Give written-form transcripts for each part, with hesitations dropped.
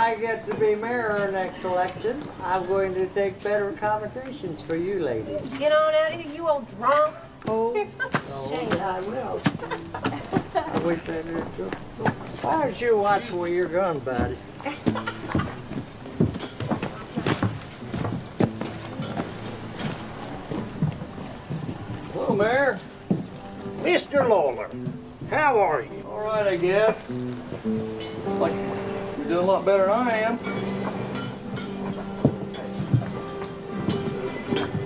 I get to be mayor next election, I'm going to take better accommodations for you ladies. Get on out of here, you old drunk. Oh, Shame. I will. I wish I knew too. Why don't you watch where you're going, buddy? Hello, Mayor. Mr. Lawler, how are you? All right, I guess. Like, you're doing a lot better than I am.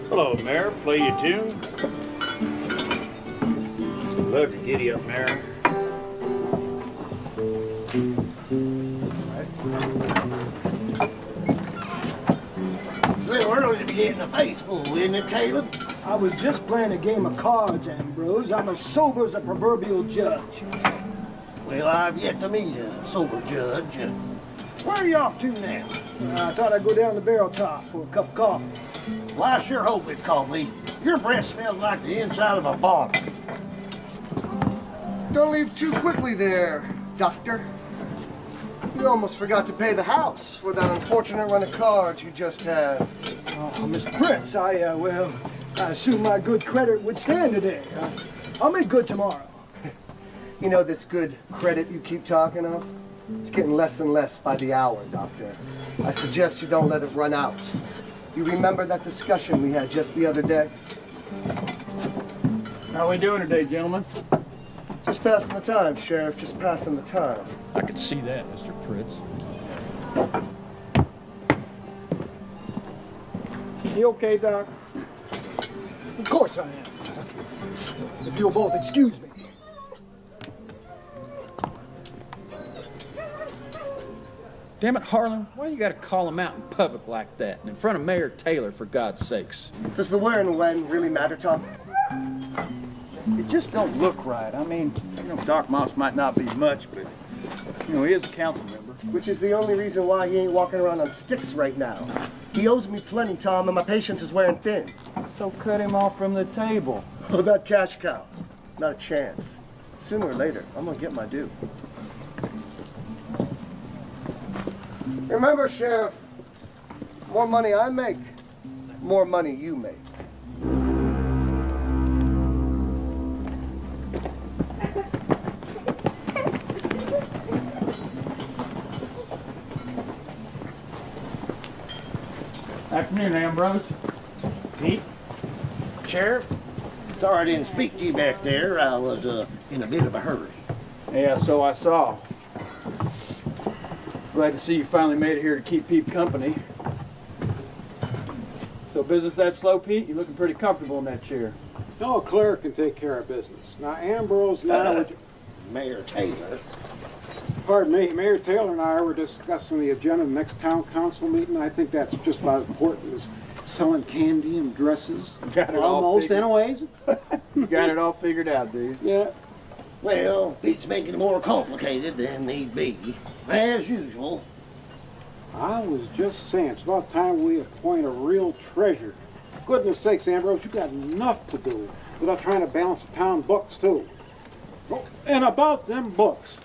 Hello, Mayor. Play your tune. Love to giddy up, Mayor. It's a little early to be getting a face full, isn't it, Caleb? I was just playing a game of cards, Ambrose. I'm as sober as a proverbial judge. Well, I've yet to meet a sober judge. Where are you off to now? I thought I'd go down to the barrel top for a cup of coffee. Well, I sure hope it's coffee. Your breath smells like the inside of a bottle. Don't leave too quickly there, Doctor. You almost forgot to pay the house for that unfortunate run of cards you just had. Oh, Mr. Prince, I assume my good credit would stand today. I'll make good tomorrow. You know this good credit you keep talking of? It's getting less and less by the hour, Doctor. I suggest you don't let it run out. You remember that discussion we had just the other day? How are we doing today, gentlemen? Just passing the time, Sheriff, just passing the time. I could see that, Mr. Pritz. You okay, Doc? Of course I am. If you'll both excuse me. Damn it, Harlan, why you gotta call him out in public like that and in front of Mayor Taylor, for God's sakes? Does the where and when really matter, Tom? It just don't look right. I mean, you know, Doc Moss might not be much, but, you know, he is a council member. Which is the only reason why he ain't walking around on sticks right now. He owes me plenty, Tom, and my patience is wearing thin. So cut him off from the table. Oh, that cash cow. Not a chance. Sooner or later, I'm gonna get my due. Remember, Sheriff, more money I make, more money you make. Afternoon, Ambrose. Pete? Sheriff? Sorry I didn't speak to you back there. I was in a bit of a hurry. Yeah, so I saw. Glad to see you finally made it here to keep Pete company. So business that slow, Pete? You're looking pretty comfortable in that chair. No, Claire can take care of business. Now, Ambrose and I were... Mayor Taylor. Pardon me, Mayor Taylor and I were discussing the agenda of the next town council meeting. I think that's just about as important as selling candy and dresses. Got it all Almost, figured. anyways. You got it all figured out, do you? Yeah. Well, Pete's making it more complicated than need be. As usual. I was just saying, it's about time we appoint a real treasurer. Goodness sakes, Ambrose, you got enough to do without trying to balance the town books, too. Oh, and about them books.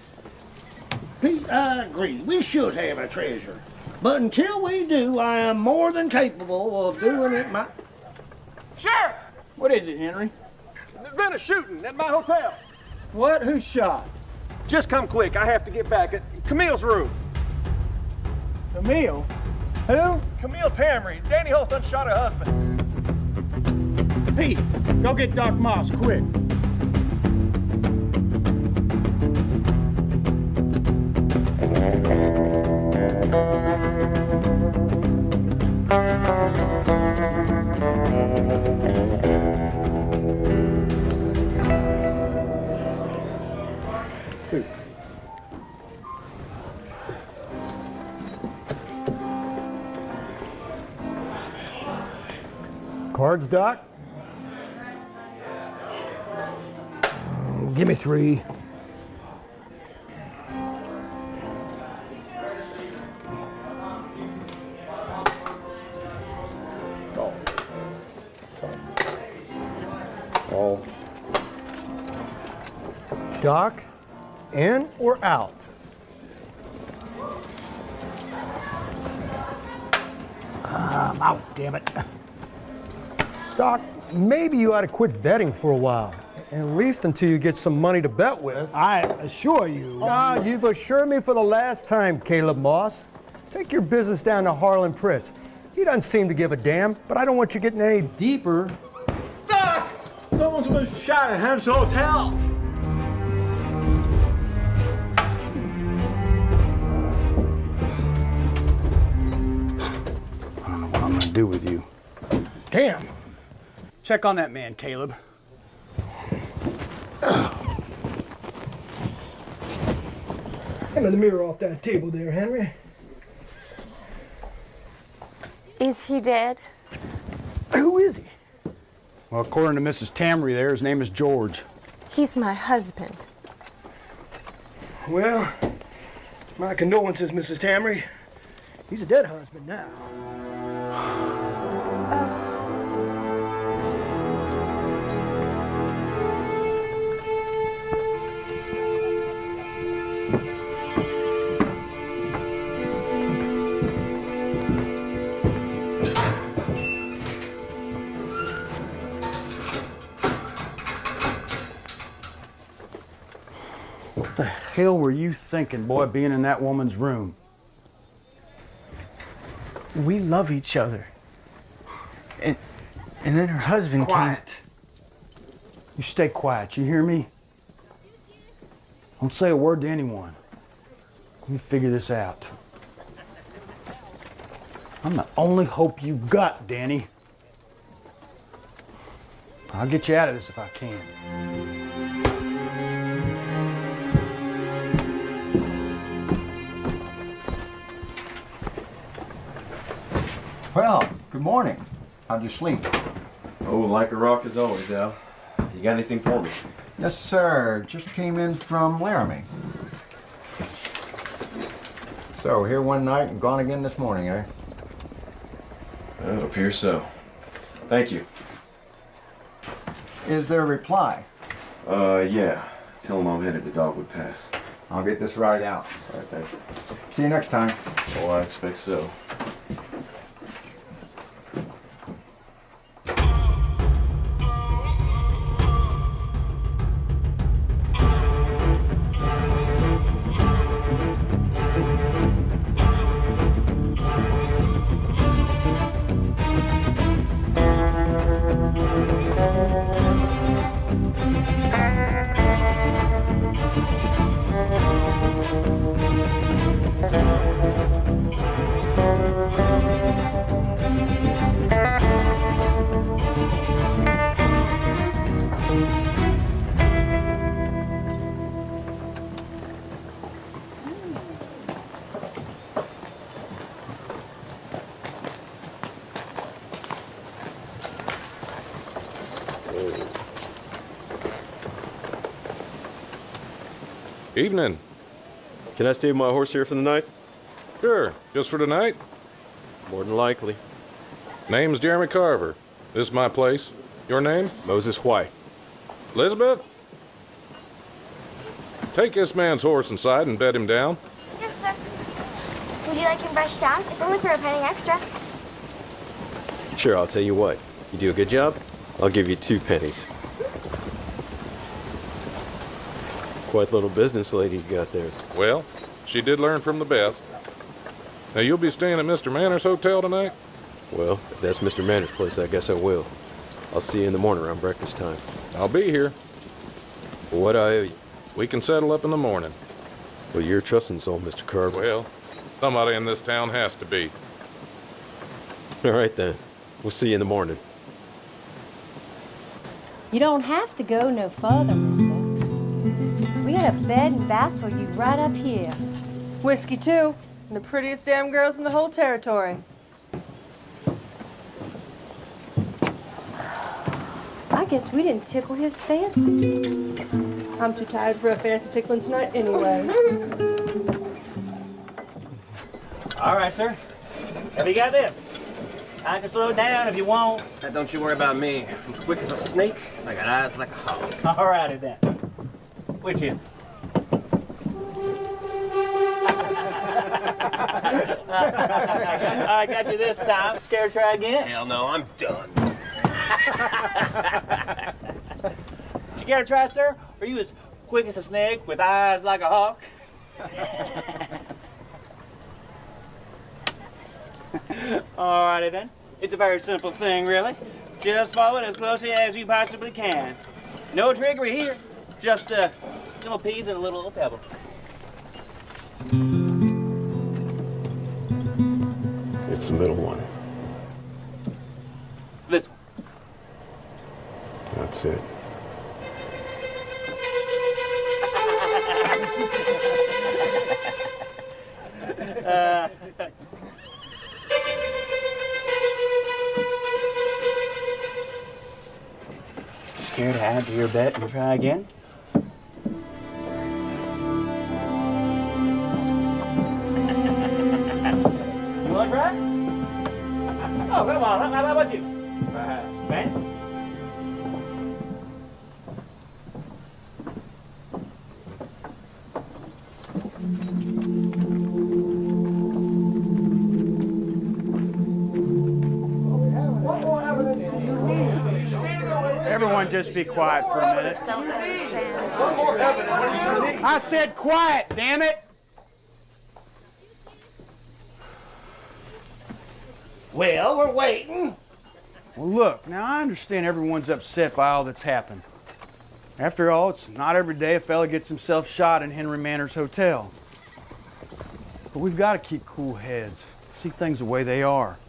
Pete, I agree. We should have a treasurer. But until we do, I am more than capable of doing it my... Sheriff! What is it, Henry? There's been a shooting at my hotel. What? Who shot? Just come quick. I have to get back at Camille's room. Camille? Who? Camille Tamry. Danny Holston shot her husband. Pete, go get Doc Moss, quick. Cards, Doc? Give me 3. Oh. Doc, in or out? I'm out, damn it. Doc, maybe you ought to quit betting for a while. At least until you get some money to bet with. I assure you. Ah, you've assured me for the last time, Caleb Moss. Take your business down to Harlan Pritz. He doesn't seem to give a damn, but I don't want you getting any deeper. Doc! Someone's been shot at Hem's Hotel. I don't know what I'm gonna do with you. Damn. Check on that man, Caleb. Hand the mirror off that table there, Henry. Is he dead? Who is he? Well, according to Mrs. Tamry there, his name is George. He's my husband. Well, my condolences, Mrs. Tamry. He's a dead husband now. What the hell were you thinking, boy, being in that woman's room? We love each other. And then her husband Quiet. You stay quiet, you hear me? Don't say a word to anyone. Let me figure this out. I'm the only hope you got, Danny. I'll get you out of this if I can. Well, good morning. How'd you sleep? Oh, like a rock as always, Al. You got anything for me? Yes, sir. Just came in from Laramie. So, here one night and gone again this morning, eh? Well, it appears so. Thank you. Is there a reply? Yeah. Tell him I'm headed to Dogwood Pass. I'll get this right out. All right, thank you. See you next time. Oh, I expect so. Evening. Can I stay with my horse here for the night? Sure. Just for tonight? More than likely. Name's Jeremy Carver. This is my place. Your name? Moses White. Elizabeth? Take this man's horse inside and bed him down. Yes, sir. Would you like him brushed down? It's only for a penny extra. Sure, I'll tell you what. You do a good job, I'll give you 2 pennies. Quite a little business lady you got there. Well, she did learn from the best. Now, you'll be staying at Mr. Manor's hotel tonight? Well, if that's Mr. Manor's place, I guess I will. I'll see you in the morning around breakfast time. I'll be here. What I owe you? We can settle up in the morning. Well, you're a trusting soul, Mr. Carver. Well, somebody in this town has to be. All right, then. We'll see you in the morning. You don't have to go no further, mister. We got a bed and bath for you right up here. Whiskey, too. And the prettiest damn girls in the whole territory. I guess we didn't tickle his fancy. I'm too tired for a fancy tickling tonight anyway. All right, sir. Have you got this? I can slow down if you want. Now, don't you worry about me. I'm quick as a snake, and I got eyes like a hawk. All righty then. Which is it? I got you this time. Scared to try again? Hell no, I'm done. Scared to try, sir? Are you as quick as a snake with eyes like a hawk? Alrighty then. It's a very simple thing, really. Just follow it as closely as you possibly can. No trickery here. Just some peas and a little pebble. It's the middle one. This one. That's it. Scared to add to your bet and try again? You want to try? Oh, come on. How about you? Man? Everyone just be quiet for a minute. Don't understand. I said quiet, damn it! Well, we're waiting. Well, look, now I understand everyone's upset by all that's happened. After all, it's not every day a fella gets himself shot in Henry Manor's hotel. But we've got to keep cool heads, see things the way they are.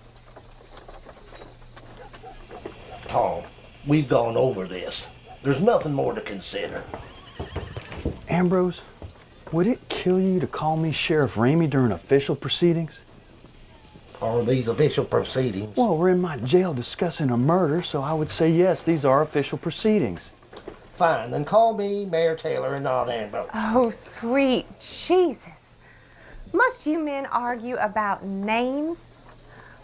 Tom, we've gone over this. There's nothing more to consider. Ambrose, would it kill you to call me Sheriff Ramey during official proceedings? Are these official proceedings? Well, we're in my jail discussing a murder, so I would say yes, these are official proceedings. Fine, then call me Mayor Taylor and not Ambrose. Oh, sweet Jesus. Must you men argue about names?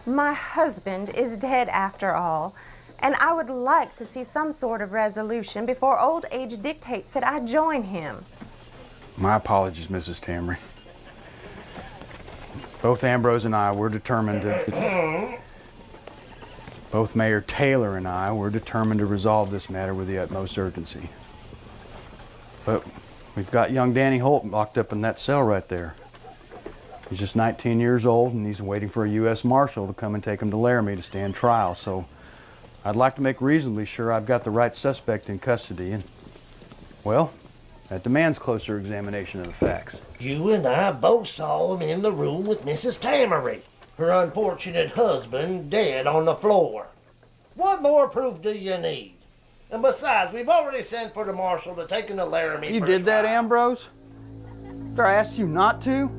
My husband is dead after all, and I would like to see some sort of resolution before old age dictates that I join him. My apologies, Mrs. Tamry. Both Ambrose and I were determined to... Both Mayor Taylor and I were determined to resolve this matter with the utmost urgency. But we've got young Danny Holt locked up in that cell right there. He's just 19 years old, and he's waiting for a U.S. Marshal to come and take him to Laramie to stand trial. So I'd like to make reasonably sure I've got the right suspect in custody. And, well, that demands closer examination of the facts. You and I both saw him in the room with Mrs. Tamary, her unfortunate husband dead on the floor. What more proof do you need? And besides, we've already sent for the marshal to take him to Laramie. You did that, Ambrose? After I asked you not to?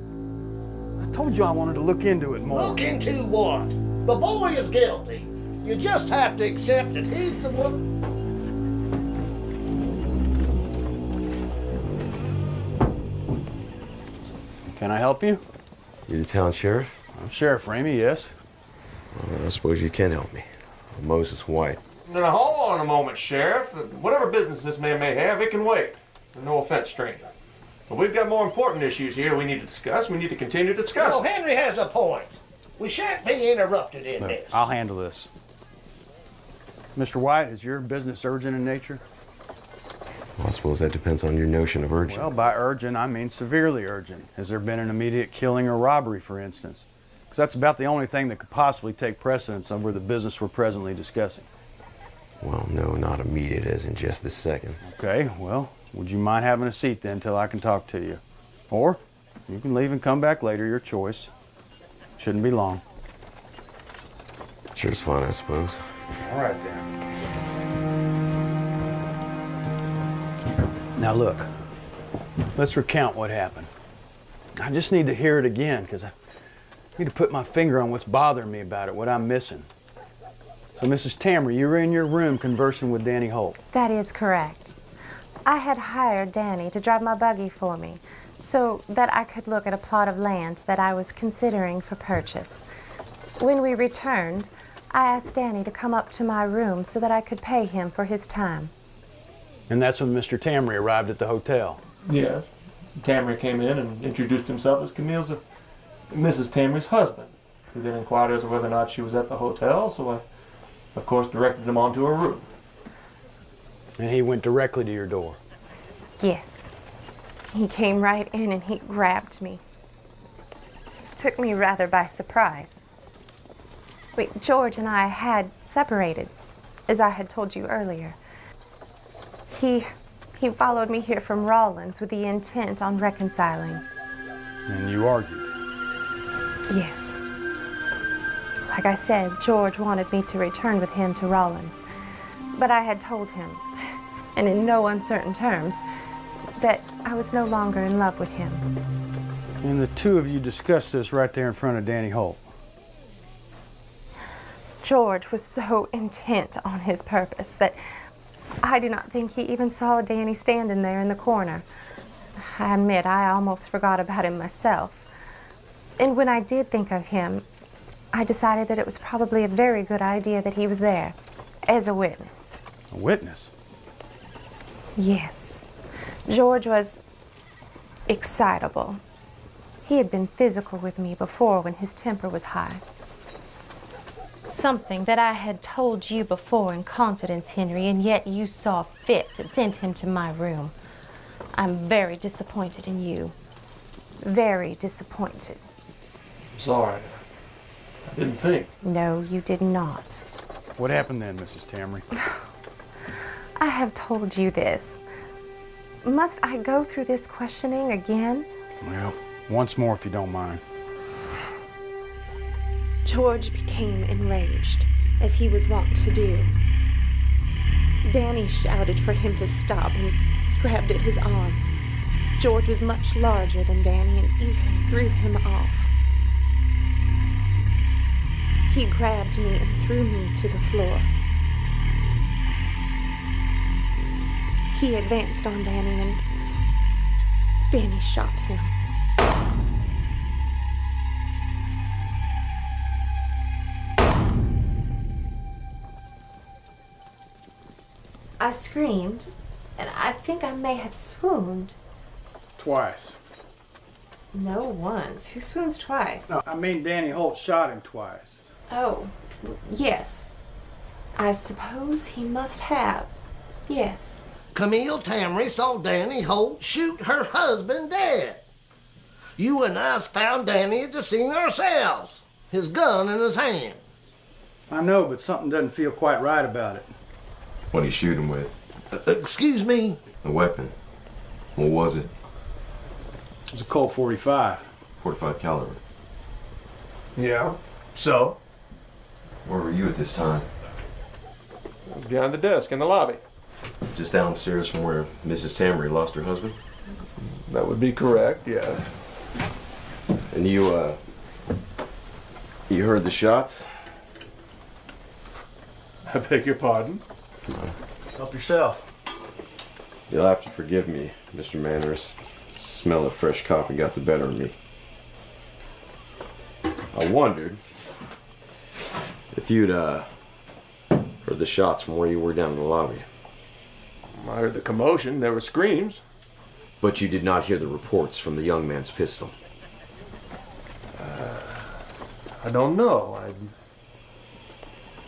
I told you I wanted to look into it more. Look into what? The boy is guilty. You just have to accept it. He's the one. Can I help you? You the town sheriff? I'm Sheriff Ramey, yes. Well, I suppose you can help me. I'm Moses White. Now, hold on a moment, Sheriff. Whatever business this man may have, it can wait. No offense, stranger. But we've got more important issues here we need to discuss. We need to continue to discuss. Well, Henry has a point. We shan't be interrupted in this. I'll handle this. Mr. White, is your business urgent in nature? Well, I suppose that depends on your notion of urgent. Well, by urgent, I mean severely urgent. Has there been an immediate killing or robbery, for instance? Because that's about the only thing that could possibly take precedence over the business we're presently discussing. Well, no, not immediate as in just this second. Okay, well, would you mind having a seat then till I can talk to you? Or you can leave and come back later, your choice. Shouldn't be long. Sure's fine, I suppose. All right, then. Now look, let's recount what happened. I just need to hear it again because I need to put my finger on what's bothering me about it, what I'm missing. So Mrs. Tamry, you were in your room conversing with Danny Holt. That is correct. I had hired Danny to drive my buggy for me so that I could look at a plot of land that I was considering for purchase. When we returned, I asked Danny to come up to my room so that I could pay him for his time. And that's when Mr. Tamry arrived at the hotel. Yeah. Tamry came in and introduced himself as Camille's Mrs. Tammy's husband. He then inquired as to whether or not she was at the hotel, so I, of course, directed him on to her room. And he went directly to your door? Yes. He came right in and he grabbed me. Took me rather by surprise. George and I had separated, as I had told you earlier. He followed me here from Rawlins with the intent on reconciling. And you argued? Yes. Like I said, George wanted me to return with him to Rawlins. But I had told him, and in no uncertain terms, that I was no longer in love with him. And the two of you discussed this right there in front of Danny Holt? George was so intent on his purpose that I do not think he even saw Danny standing there in the corner. I admit I almost forgot about him myself. And when I did think of him, I decided that it was probably a very good idea that he was there as a witness. A witness? Yes. George was excitable. He had been physical with me before when his temper was high. Something that I had told you before in confidence, Henry, and yet you saw fit to send him to my room. I'm very disappointed in you. Very disappointed. I'm sorry. I didn't think. No, you did not. What happened then, Mrs. Tamry? I have told you this. Must I go through this questioning again? Well, once more if you don't mind. George became enraged, as he was wont to do. Danny shouted for him to stop and grabbed at his arm. George was much larger than Danny and easily threw him off. He grabbed me and threw me to the floor. He advanced on Danny and Danny shot him. I screamed, and I think I may have swooned. Twice. No, once. Who swoons twice? No, I mean Danny Holt shot him twice. Oh, yes. I suppose he must have. Yes. Camille Tamry saw Danny Holt shoot her husband dead. You and us found Danny at the scene ourselves, his gun in his hand. I know, but something doesn't feel quite right about it. What did he shoot him with? Excuse me? The weapon. What was it? It was a Colt 45. 45 caliber. Yeah. So? Where were you at this time? Behind the desk in the lobby. Just downstairs from where Mrs. Tamry lost her husband? That would be correct, yeah. And you heard the shots? I beg your pardon? Help yourself. You'll have to forgive me, Mr. Manners. The smell of fresh coffee got the better of me. I wondered if you'd heard the shots from where you were down in the lobby. I heard the commotion. There were screams. But you did not hear the reports from the young man's pistol. I don't know.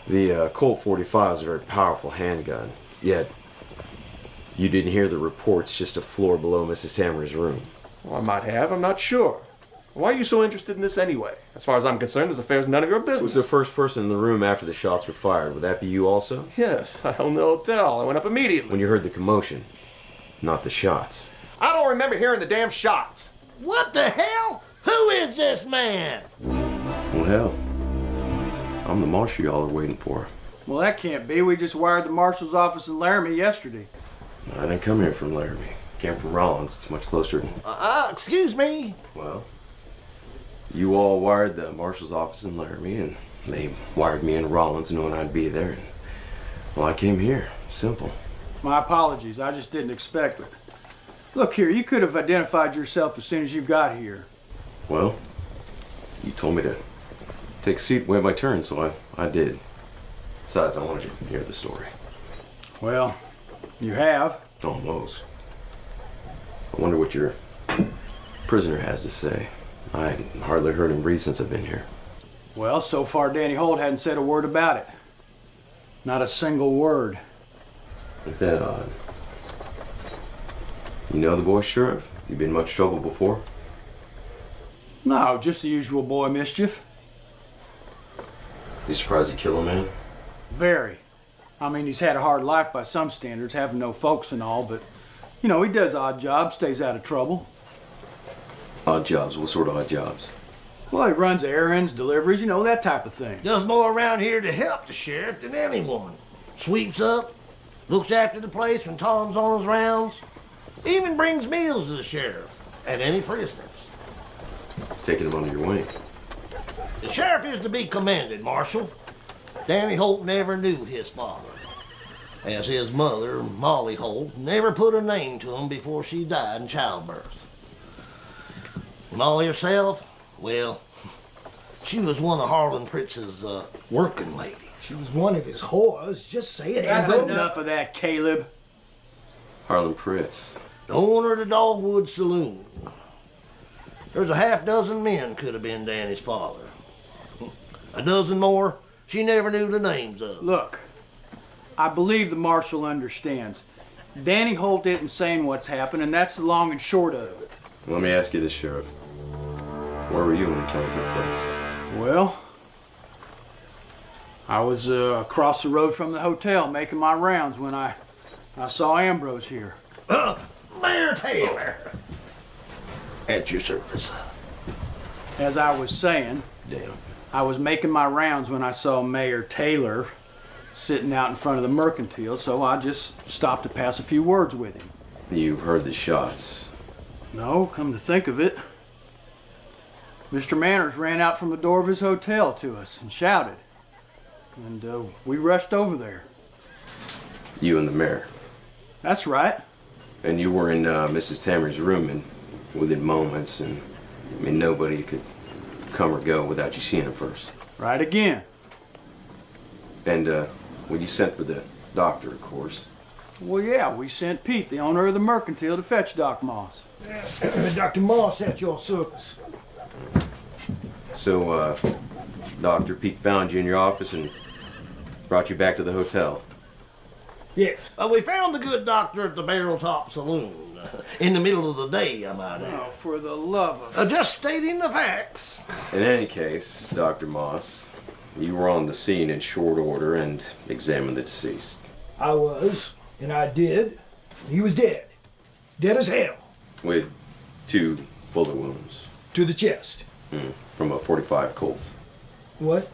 The Colt 45 is a very powerful handgun, yet you didn't hear the reports just a floor below Mrs. Tamry's room. Well, I might have. I'm not sure. Why are you so interested in this anyway? As far as I'm concerned, this affair's none of your business. Who was the first person in the room after the shots were fired? Would that be you also? Yes, I own the hotel. I went up immediately. When you heard the commotion, not the shots. I don't remember hearing the damn shots. What the hell? Who is this man? Well, hell, I'm the marshal y'all are waiting for. Well, that can't be. We just wired the marshal's office in Laramie yesterday. I didn't come here from Laramie. Came from Rollins. It's much closer. Excuse me? Well, you all wired the marshal's office in Laramie, and they wired me in Rollins knowing I'd be there. And, well, I came here. Simple. My apologies. I just didn't expect it. Look here, you could have identified yourself as soon as you got here. Well, you told me to take a seat and wait my turn, so I did. Besides, I wanted you to hear the story. Well, you have. Almost. I wonder what your prisoner has to say. I hardly heard him breathe since I've been here. Well, so far Danny Holt hadn't said a word about it. Not a single word. Ain't that odd? You know the boy, Sheriff? You been in much trouble before? No, just the usual boy mischief. You surprised he killed a man? Very. I mean, he's had a hard life by some standards, having no folks and all, but, you know, he does odd jobs, stays out of trouble. Odd jobs? What sort of odd jobs? Well, he runs errands, deliveries, you know, that type of thing. Does more around here to help the sheriff than anyone. Sweeps up, looks after the place when Tom's on his rounds, even brings meals to the sheriff and any prisoners. Taking him under your wing. The sheriff is to be commended, Marshal. Danny Holt never knew his father, as his mother, Molly Holt, never put a name to him before she died in childbirth. Molly herself, well, she was one of Harlan Pritz's working ladies. She was one of his whores. Just say it, That's Ambrose. enough of that, Caleb. Harlan Pritz. The owner of the Dogwood Saloon. There's a half-dozen men could have been Danny's father. A dozen more, she never knew the names of. Look, I believe the marshal understands. Danny Holt isn't saying what's happened, and that's the long and short of it. Let me ask you this, Sheriff. Where were you when the killing took place? Well, I was across the road from the hotel making my rounds when I saw Ambrose here. Mayor Taylor. At your service. As I was saying, I was making my rounds when I saw Mayor Taylor sitting out in front of the mercantile, so I just stopped to pass a few words with him. You heard the shots? No, come to think of it, Mr. Manners ran out from the door of his hotel to us and shouted. And we rushed over there. You and the mayor? That's right. And you were in Mrs. Tammy's room and within moments, and I mean, nobody could come or go without you seeing him first. Right again. And when you sent for the doctor, of course. Well, yeah, we sent Pete, the owner of the mercantile, to fetch Doc Moss. Dr. Moss at your service. So, Dr. Pete found you in your office and brought you back to the hotel. Yes. We found the good doctor at the Barrel Top Saloon. In the middle of the day, I might add. Oh, for the love of... Just stating the facts. In any case, Dr. Moss, you were on the scene in short order and examined the deceased. I was, and I did. He was dead. Dead as hell. With 2 bullet wounds. To the chest. From a .45 Colt. What?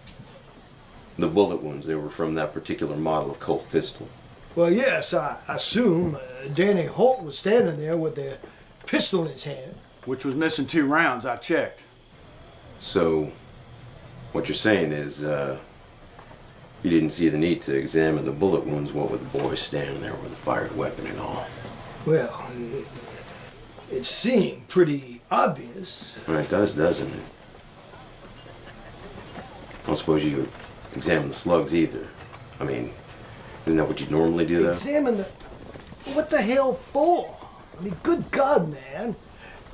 The bullet wounds, they were from that particular model of Colt pistol. Well, yes, I assume Danny Holt was standing there with the pistol in his hand. Which was missing 2 rounds, I checked. So, what you're saying is, you didn't see the need to examine the bullet wounds, what with the boy standing there with a fired weapon and all? Well, it seemed pretty obvious. Well, it does, doesn't it? I don't suppose you examine the slugs either. I mean, isn't that what you normally do, though? Examine the... What the hell for? I mean, good God, man.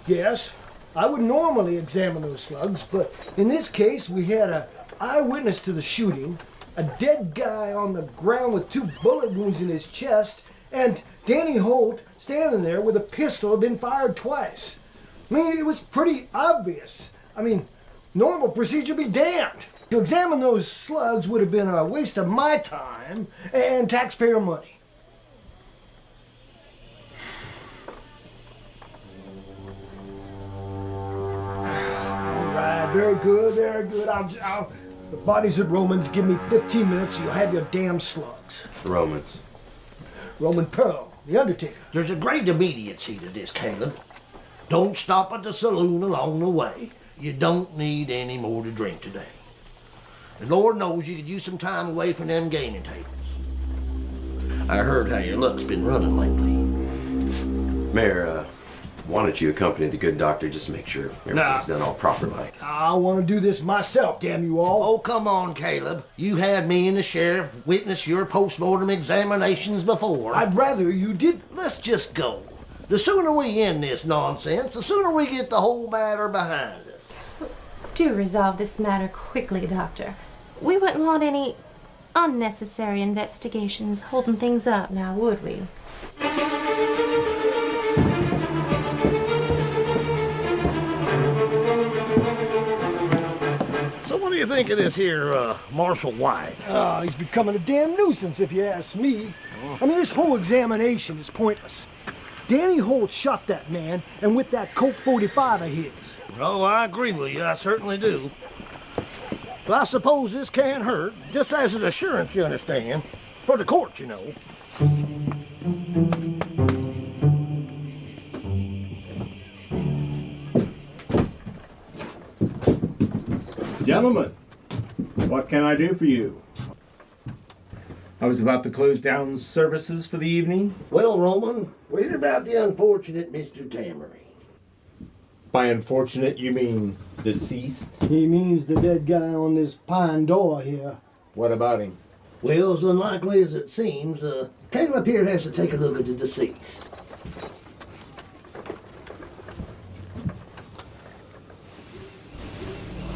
Yes, I would normally examine those slugs, but in this case, we had an eyewitness to the shooting, a dead guy on the ground with 2 bullet wounds in his chest, and Danny Holt standing there with a pistol had been fired twice. I mean, it was pretty obvious. I mean, normal procedure be damned. To examine those slugs would have been a waste of my time and taxpayer money. All right, very good, very good. The bodies at Romans, give me 15 minutes, you'll have your damn slugs. Romans. Roman Pearl, the Undertaker. There's a great immediacy to this, Caleb. Don't stop at the saloon along the way. You don't need any more to drink today. And Lord knows you could use some time away from them gaming tables. I heard how your luck's been running lately. Mayor, why don't you accompany the good doctor just to make sure everything's done all proper like? I want to do this myself, damn you all. Oh, come on, Caleb. You had me and the sheriff witness your post-mortem examinations before. I'd rather you did. Let's just go. The sooner we end this nonsense, the sooner we get the whole matter behind us. Do resolve this matter quickly, Doctor. We wouldn't want any unnecessary investigations holding things up now, would we? So what do you think of this here, Marshal White? He's becoming a damn nuisance, if you ask me. I mean, this whole examination is pointless. Danny Holt shot that man, and with that Colt 45 of his. Oh, I agree with you. I certainly do. But I suppose this can't hurt, just as an assurance, you understand. For the court, you know. Gentlemen, what can I do for you? I was about to close down services for the evening. Well, Roman, we heard about the unfortunate Mr. Tamery. By unfortunate, you mean deceased? He means the dead guy on this pine door here. What about him? Well, as unlikely as it seems, Caleb here has to take a look at the deceased.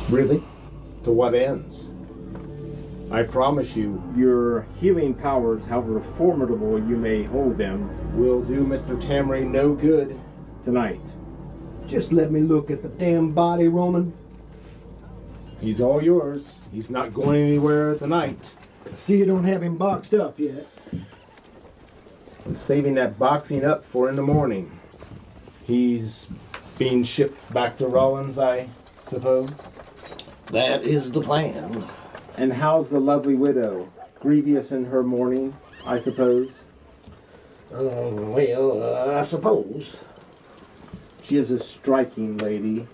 Really? To what ends? I promise you, your healing powers, however formidable you may hold them, will do Mr. Tamery no good tonight. Just let me look at the damn body, Roman. He's all yours. He's not going anywhere tonight. See, you don't have him boxed up yet. I'm saving that boxing up for in the morning. He's being shipped back to Rollins, I suppose? That is the plan. And how's the lovely widow? Grievous in her mourning, I suppose? I suppose. She is a striking lady.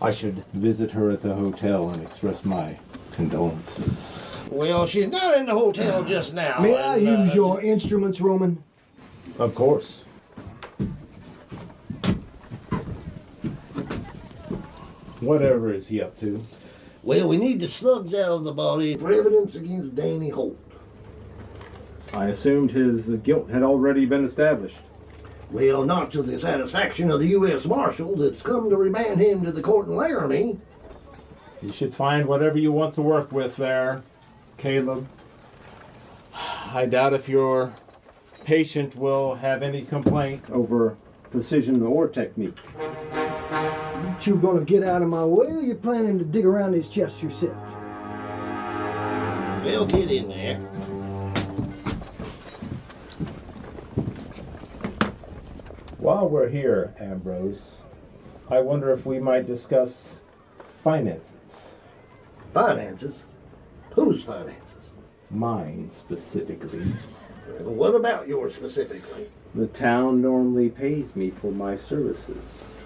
I should visit her at the hotel and express my condolences. Well, she's not in the hotel just now. May I use your instruments, Roman? Of course. Whatever is he up to? Well, we need the slugs out of the body for evidence against Danny Holt. I assumed his guilt had already been established. Well, not to the satisfaction of the U.S. Marshal that's come to remand him to the court in Laramie. You should find whatever you want to work with there, Caleb. I doubt if your patient will have any complaint over precision or technique. You two gonna get out of my way, or you planning to dig around his chest yourself? Well, get in there. While we're here, Ambrose, I wonder if we might discuss finances. Finances? Whose finances? Mine, specifically. What about yours specifically? The town normally pays me for my services.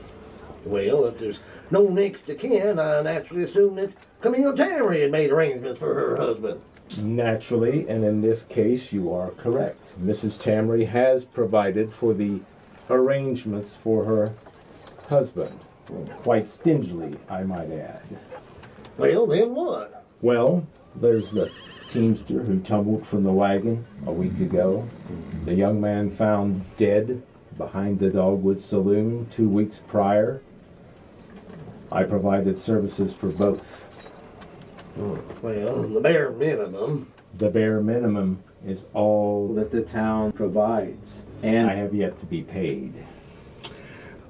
Well, if there's no next to kin, I naturally assume that Camille Tamery had made arrangements for her husband. Naturally, and in this case, you are correct. Mrs. Tamery has provided for the arrangements for her husband. Quite stingily, I might add. Well, then what? Well, there's the teamster who tumbled from the wagon a week ago. The young man found dead behind the Dogwood Saloon 2 weeks prior. I provided services for both. Well, the bare minimum. The bare minimum is all that the town provides, and I have yet to be paid.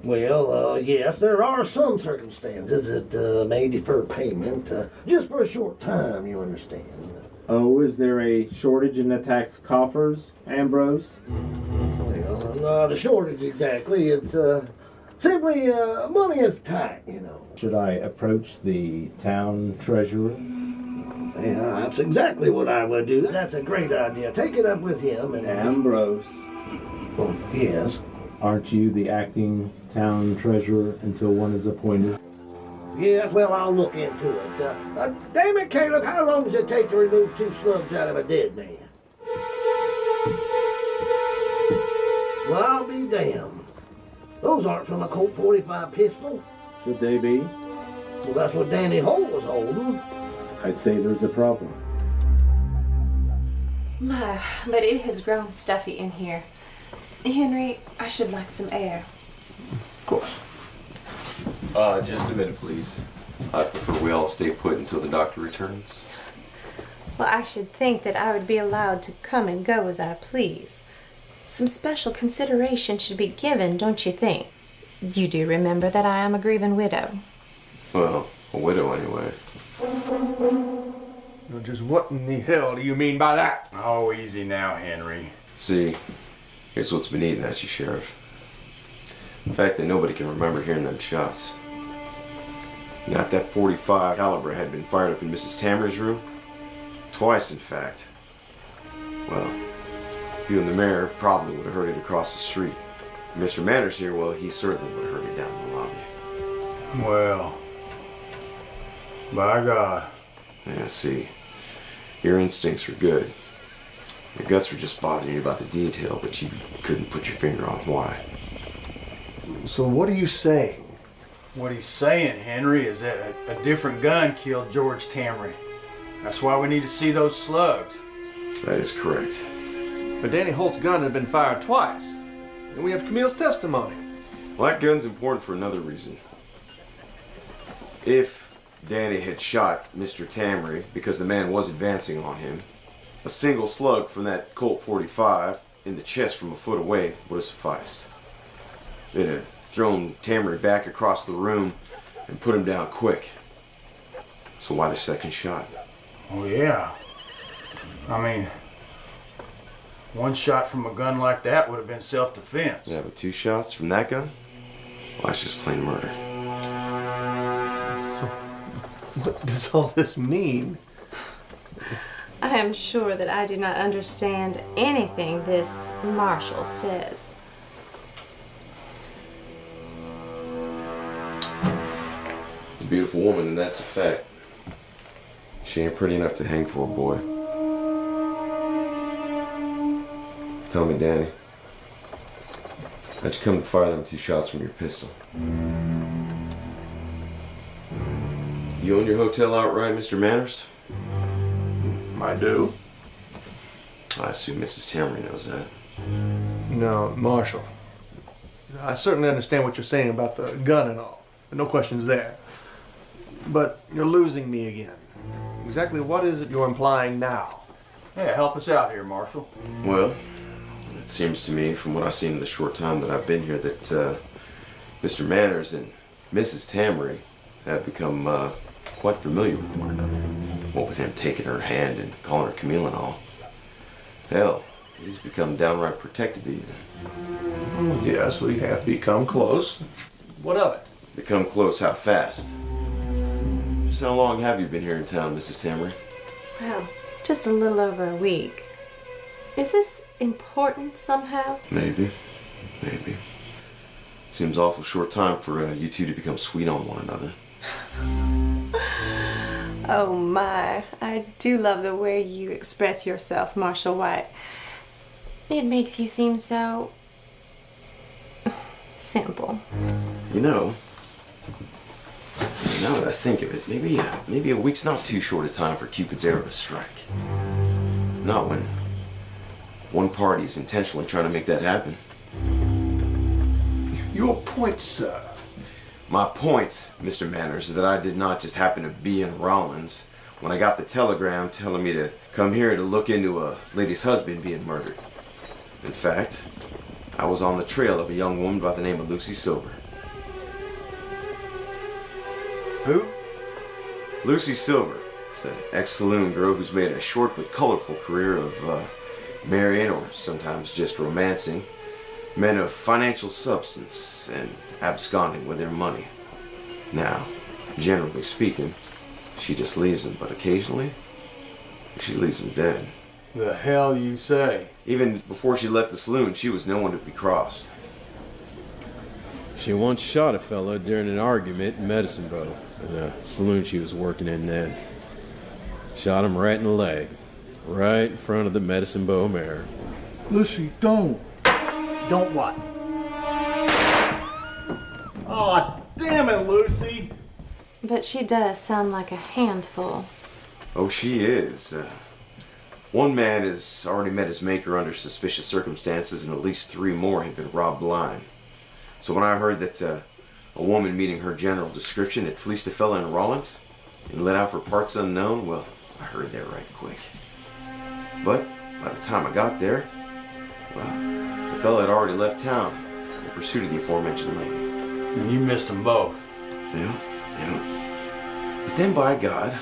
Well, yes, there are some circumstances that may defer payment, just for a short time, you understand. Oh, is there a shortage in the tax coffers, Ambrose? Well, not a shortage exactly. It's simply money is tight, you know. Should I approach the town treasurer? Yeah, that's exactly what I would do. That's a great idea. Take it up with him and... Ambrose. Oh, yes? Aren't you the acting town treasurer until one is appointed? Yes, well, I'll look into it. Damn it, Caleb, how long does it take to remove 2 slugs out of a dead man? Well, I'll be damned. Those aren't from a Colt 45 pistol. Should they be? Well, that's what Danny Holt was holding. I'd say there's a problem. My, but it has grown stuffy in here. Henry, I should like some air. Of course. Just a minute, please. I prefer we all stay put until the doctor returns. Well, I should think that I would be allowed to come and go as I please. Some special consideration should be given, don't you think? You do remember that I am a grieving widow. Well, a widow anyway. Well, just what in the hell do you mean by that? Oh, easy now, Henry. See, here's what's been eating at you, Sheriff. The fact that nobody can remember hearing them shots. Not that .45 caliber had been fired up in Mrs. Tammer's room. Twice, in fact. Well, you and the mayor probably would have heard it across the street. Mr. Manners here, well, he certainly would have heard it down in the lobby. Well, by God. Yeah, see, your instincts are good. Your guts were just bothering you about the detail, but you couldn't put your finger on why. So what are you saying? What he's saying, Henry, is that a different gun killed George Tamry. That's why we need to see those slugs. That is correct. But Danny Holt's gun had been fired twice. And we have Camille's testimony. Well, that gun's important for another reason. If Danny had shot Mr. Tamry because the man was advancing on him, a single slug from that Colt .45 in the chest from a foot away would have sufficed. They'd have thrown Tamry back across the room and put him down quick. So why the second shot? Oh, yeah. I mean, one shot from a gun like that would have been self-defense. Yeah, but 2 shots from that gun? Well, that's just plain murder. So, what does all this mean? I am sure that I do not understand anything this Marshal says. A beautiful woman, and that's a fact. She ain't pretty enough to hang for a boy. Tell me, Danny, how'd you come to fire them 2 shots from your pistol? You own your hotel outright, Mr. Manners? I do. I assume Mrs. Tamry knows that. No, Marshal. I certainly understand what you're saying about the gun and all. No questions there. But you're losing me again. Exactly what is it you're implying now? Yeah, help us out here, Marshal. Well, it seems to me, from what I've seen in the short time that I've been here, that Mr. Manners and Mrs. Tamry have become quite familiar with one another. What with him taking her hand and calling her Camille and all. Hell, he's become downright protective even. Yes, we have become close. What of it? Become close how fast? Just how long have you been here in town, Mrs. Tamry? Well, just a little over a week. Is this important somehow? Maybe. Maybe. Seems awful short time for you two to become sweet on one another. Oh my, I do love the way you express yourself, Marshal White. It makes you seem so simple. You know, now that I think of it, maybe a week's not too short a time for Cupid's arrow to strike. Not when one party is intentionally trying to make that happen. Your point, sir. My point, Mr. Manners, is that I did not just happen to be in Rollins when I got the telegram telling me to come here to look into a lady's husband being murdered. In fact, I was on the trail of a young woman by the name of Lucy Silver. Who? Lucy Silver, an ex-saloon girl who's made a short but colorful career of marrying or sometimes just romancing men of financial substance and absconding with their money. Now, generally speaking, she just leaves them, but occasionally, she leaves them dead. The hell you say? Even before she left the saloon, she was no one to be crossed. She once shot a fellow during an argument in Medicine Bow, in a saloon she was working in then. Shot him right in the leg, right in front of the Medicine Bow mare. Lucy, don't. Don't what? Oh, damn it, Lucy. But she does sound like a handful. Oh, she is. One man has already met his maker under suspicious circumstances, and at least 3 more have been robbed blind. So when I heard that A woman meeting her general description had fleeced a fella in Rollins and let out for parts unknown. Well, I heard that right quick. But by the time I got there, well, the fella had already left town in pursuit of the aforementioned lady. And you missed them both. Yeah. But then, by God,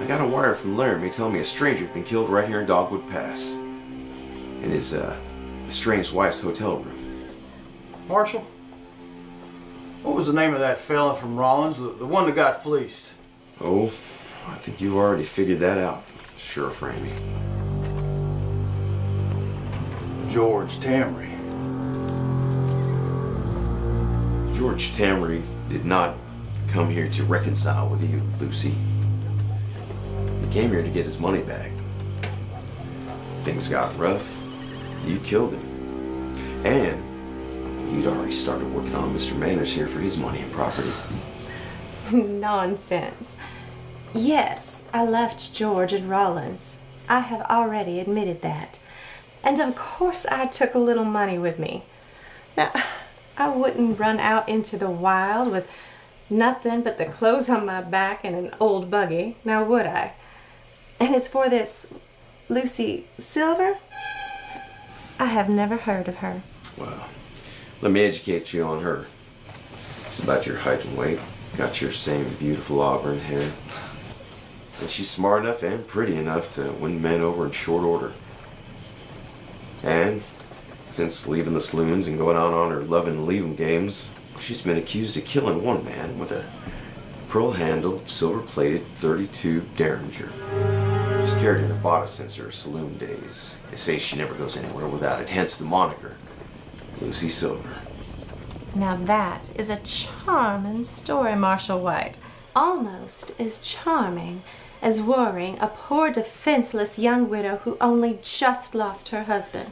I got a wire from Laramie telling me a stranger had been killed right here in Dogwood Pass, in his estranged wife's hotel room. Marshal, what was the name of that fella from Rollins, the one that got fleeced? Oh, I think you've already figured that out, Sheriff Ramey. George Tamry. George Tamry did not come here to reconcile with you, Lucy. He came here to get his money back. Things got rough. You killed him. And you'd already started working on Mr. Manners here for his money and property. Nonsense. Yes, I left George at Rollins. I have already admitted that. And of course I took a little money with me. Now, I wouldn't run out into the wild with nothing but the clothes on my back and an old buggy, now would I? And as for this Lucy Silver, I have never heard of her. Well, let me educate you on her. It's about your height and weight. Got your same beautiful auburn hair. And she's smart enough and pretty enough to win men over in short order. And since leaving the saloons and going out on her love and leave 'em games, she's been accused of killing one man with a pearl-handled, silver-plated .32 Derringer. She's carried in her bodice since her saloon days. They say she never goes anywhere without it, hence the moniker, Lucy Silver. Now that is a charming story, Marshal White. Almost as charming as worrying a poor defenseless young widow who only just lost her husband.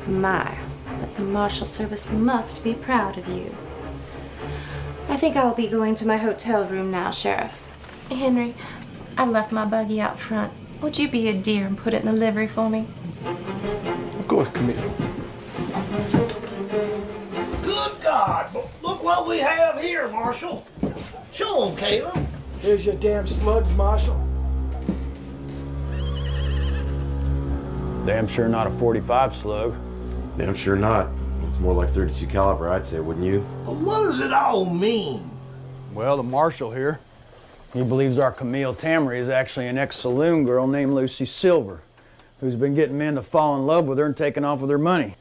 My, but the Marshal Service must be proud of you. I think I'll be going to my hotel room now, Sheriff. Henry, I left my buggy out front. Would you be a dear and put it in the livery for me? Of course, Camille. Good God! Look what we have here, Marshal. Show 'em, Caleb. Here's your damn slugs, Marshal. Damn sure not a 45 slug. Damn sure not. It's more like 32 caliber, I'd say, wouldn't you? But what does it all mean? Well, the marshal here, he believes our Camille Tamry is actually an ex-saloon girl named Lucy Silver, who's been getting men to fall in love with her and taking off with her money.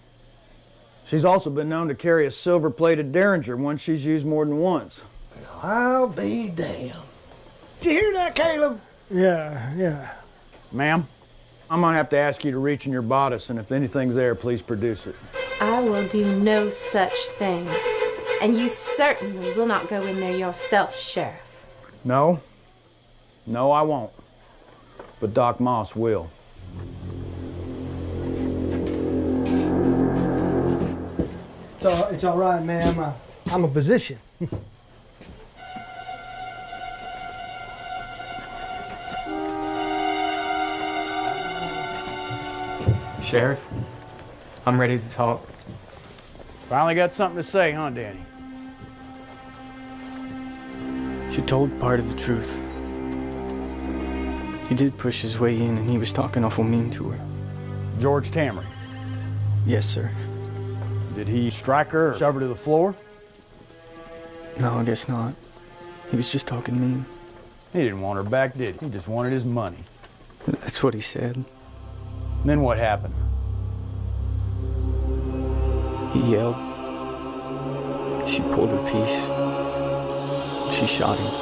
She's also been known to carry a silver-plated Derringer, one she's used more than once. I'll be damned. Did you hear that, Caleb? Yeah. Ma'am, I'm gonna have to ask you to reach in your bodice, and if anything's there, please produce it. I will do no such thing. And you certainly will not go in there yourself, Sheriff. No, I won't. But Doc Moss will. It's all right, ma'am. I'm a physician. Sheriff, I'm ready to talk. Finally got something to say, huh, Danny? She told part of the truth. He did push his way in, and he was talking awful mean to her. George Tamry? Yes, sir. Did he strike her or shove her to the floor? No, I guess not. He was just talking mean. He didn't want her back, did he? He just wanted his money. That's what he said. Then what happened? He yelled. She pulled her piece. She shot him.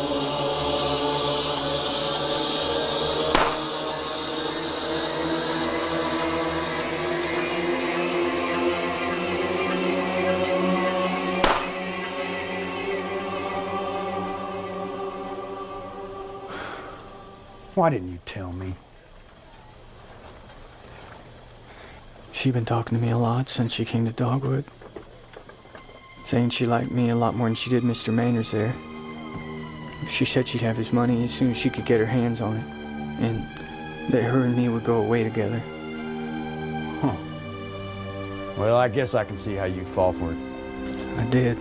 Why didn't you tell me? She'd been talking to me a lot since she came to Dogwood. Saying she liked me a lot more than she did Mr. Manners there. She said she'd have his money as soon as she could get her hands on it. And that her and me would go away together. Huh. Well, I guess I can see how you fall for it. I did.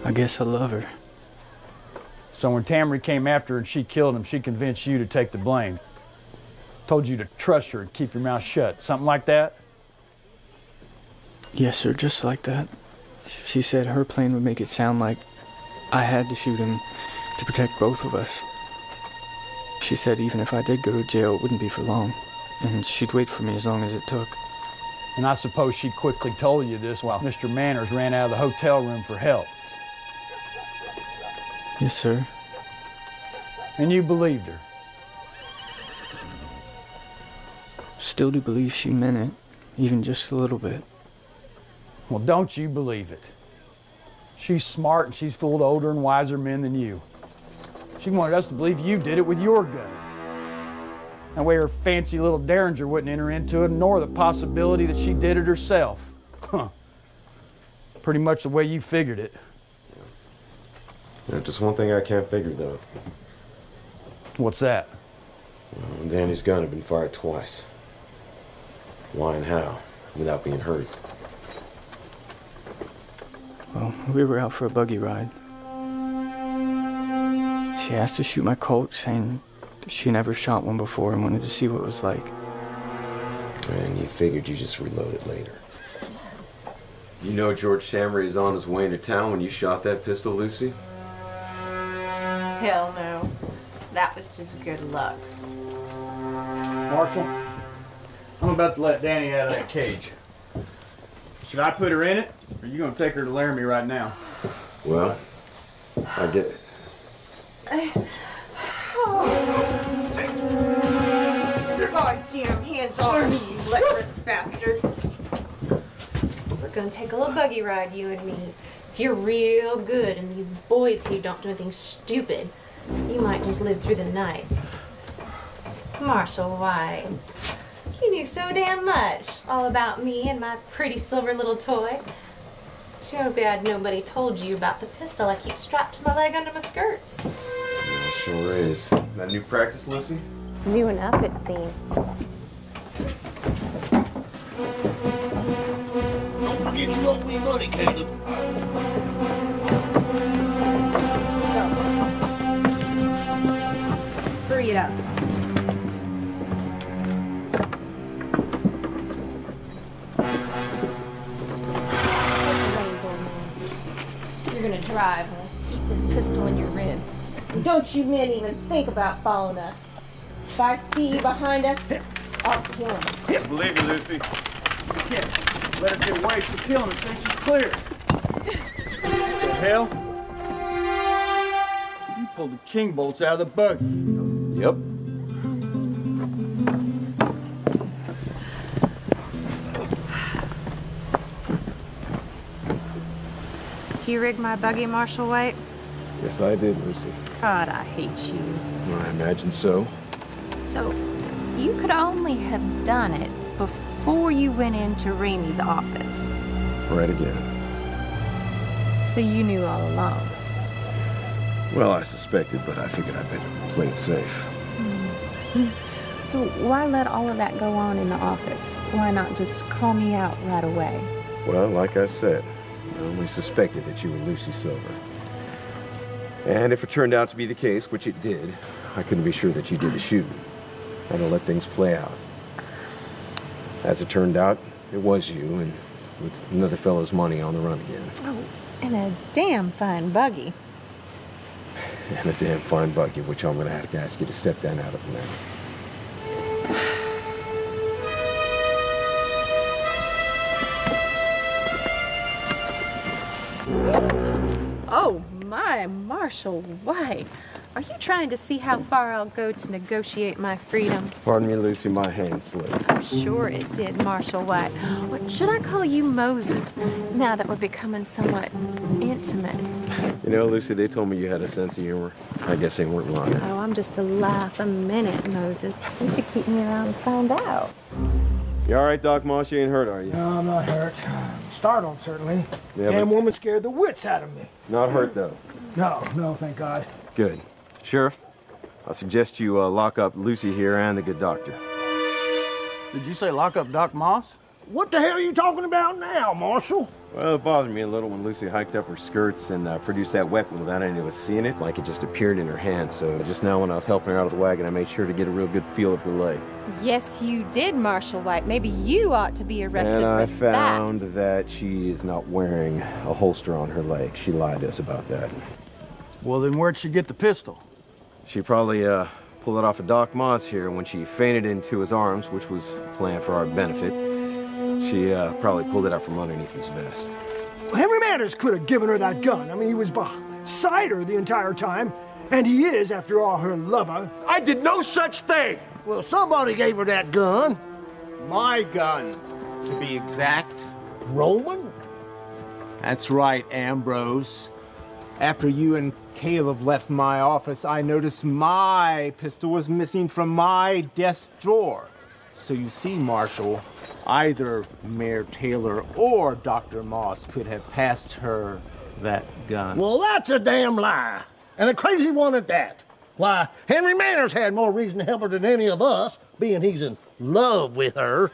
I guess I love her. So when Tamery came after her and she killed him, she convinced you to take the blame. Told you to trust her and keep your mouth shut. Something like that? Yes, sir, just like that. She said her plan would make it sound like I had to shoot him to protect both of us. She said even if I did go to jail, it wouldn't be for long, and she'd wait for me as long as it took. And I suppose she quickly told you this while Mr. Manners ran out of the hotel room for help. Yes, sir. And you believed her? Still do believe she meant it, even just a little bit. Well, don't you believe it. She's smart and she's fooled older and wiser men than you. She wanted us to believe you did it with your gun. That way her fancy little derringer wouldn't enter into it, nor the possibility that she did it herself. Huh. Pretty much the way you figured it. Yeah, just one thing I can't figure, though. What's that? Well, Danny's gun had been fired twice. Why and how, without being hurt? Well, we were out for a buggy ride. She asked to shoot my Colt, saying she never shot one before and wanted to see what it was like. And you figured you just reload it later. You know George Tamery is on his way into town when you shot that pistol, Lucy? Hell no. That was just good luck. Marshal, I'm about to let Danny out of that cage. Should I put her in it, or are you going to take her to Laramie right now? Well, I get it. Goddamn hands on me, you leprous bastard. We're gonna take a little buggy ride, you and me. If you're real good and these boys here don't do anything stupid, you might just live through the night. Marshal White, you knew so damn much all about me and my pretty silver little toy. Too bad nobody told you about the pistol I keep strapped to my leg under my skirts. Yeah, it sure is. That new practice, Lucy? New enough, it seems. Don't forget you owe me money, Caleb. Hurry it up. You're gonna drive and keep this pistol in your ribs. And don't you men even think about following us. If I see you behind us, I'll kill him. Believe me, Lucy. You can't let her get away from killing us until she's clear. What the hell? You pulled the king bolts out of the buggy. Yep. Did you rig my buggy, Marshal White? Yes, I did, Lucy. God, I hate you. Well, I imagine so. So, you could only have done it before you went into Ramey's office. Right again. So you knew all along. Well, I suspected, but I figured I'd better play it safe. So why let all of that go on in the office? Why not just call me out right away? Well, like I said, I only suspected that you were Lucy Silver. And if it turned out to be the case, which it did, I couldn't be sure that you did the shooting. I had to let things play out. As it turned out, it was you, and with another fellow's money on the run again. Oh, and a damn fine buggy. And a damn fine buggy, which I'm gonna have to ask you to step down out of now. Oh my, Marshal White. Are you trying to see how far I'll go to negotiate my freedom? Pardon me, Lucy, my hand slipped. Sure it did, Marshal White. Or should I call you Moses, now that we're becoming somewhat intimate? You know, Lucy, they told me you had a sense of humor. I guess they weren't lying. Oh, I'm just a laugh a minute, Moses. You should keep me around and find out. You all right, Doc Moss? You ain't hurt, are you? No, I'm not hurt. Startled, certainly. Yeah, Damn but woman scared the wits out of me. not hurt, though. No, thank God. Good. Sheriff, I suggest you lock up Lucy here and the good doctor. Did you say lock up Doc Moss? What the hell are you talking about now, Marshal? Well, it bothered me a little when Lucy hiked up her skirts and produced that weapon without any of us seeing it, like it just appeared in her hand. So just now when I was helping her out of the wagon, I made sure to get a real good feel of her leg. Yes, you did, Marshal White. Maybe you ought to be arrested And I for found that she is not wearing a holster on her leg. She lied to us about that. Well, then where'd she get the pistol? She probably pulled it off of Doc Moss here when she fainted into his arms, which was planned for our benefit. She probably pulled it out from underneath his vest. Well, Henry Manners could have given her that gun. I mean, he was beside her the entire time, and he is, after all, her lover. I did no such thing. Well, somebody gave her that gun. My gun, to be exact. Roman? That's right, Ambrose. After you and Caleb left my office, I noticed my pistol was missing from my desk drawer. So you see, Marshal, either Mayor Taylor or Dr. Moss could have passed her that gun. Well, that's a damn lie. And a crazy one at that. Why, Henry Manners had more reason to help her than any of us, being he's in love with her.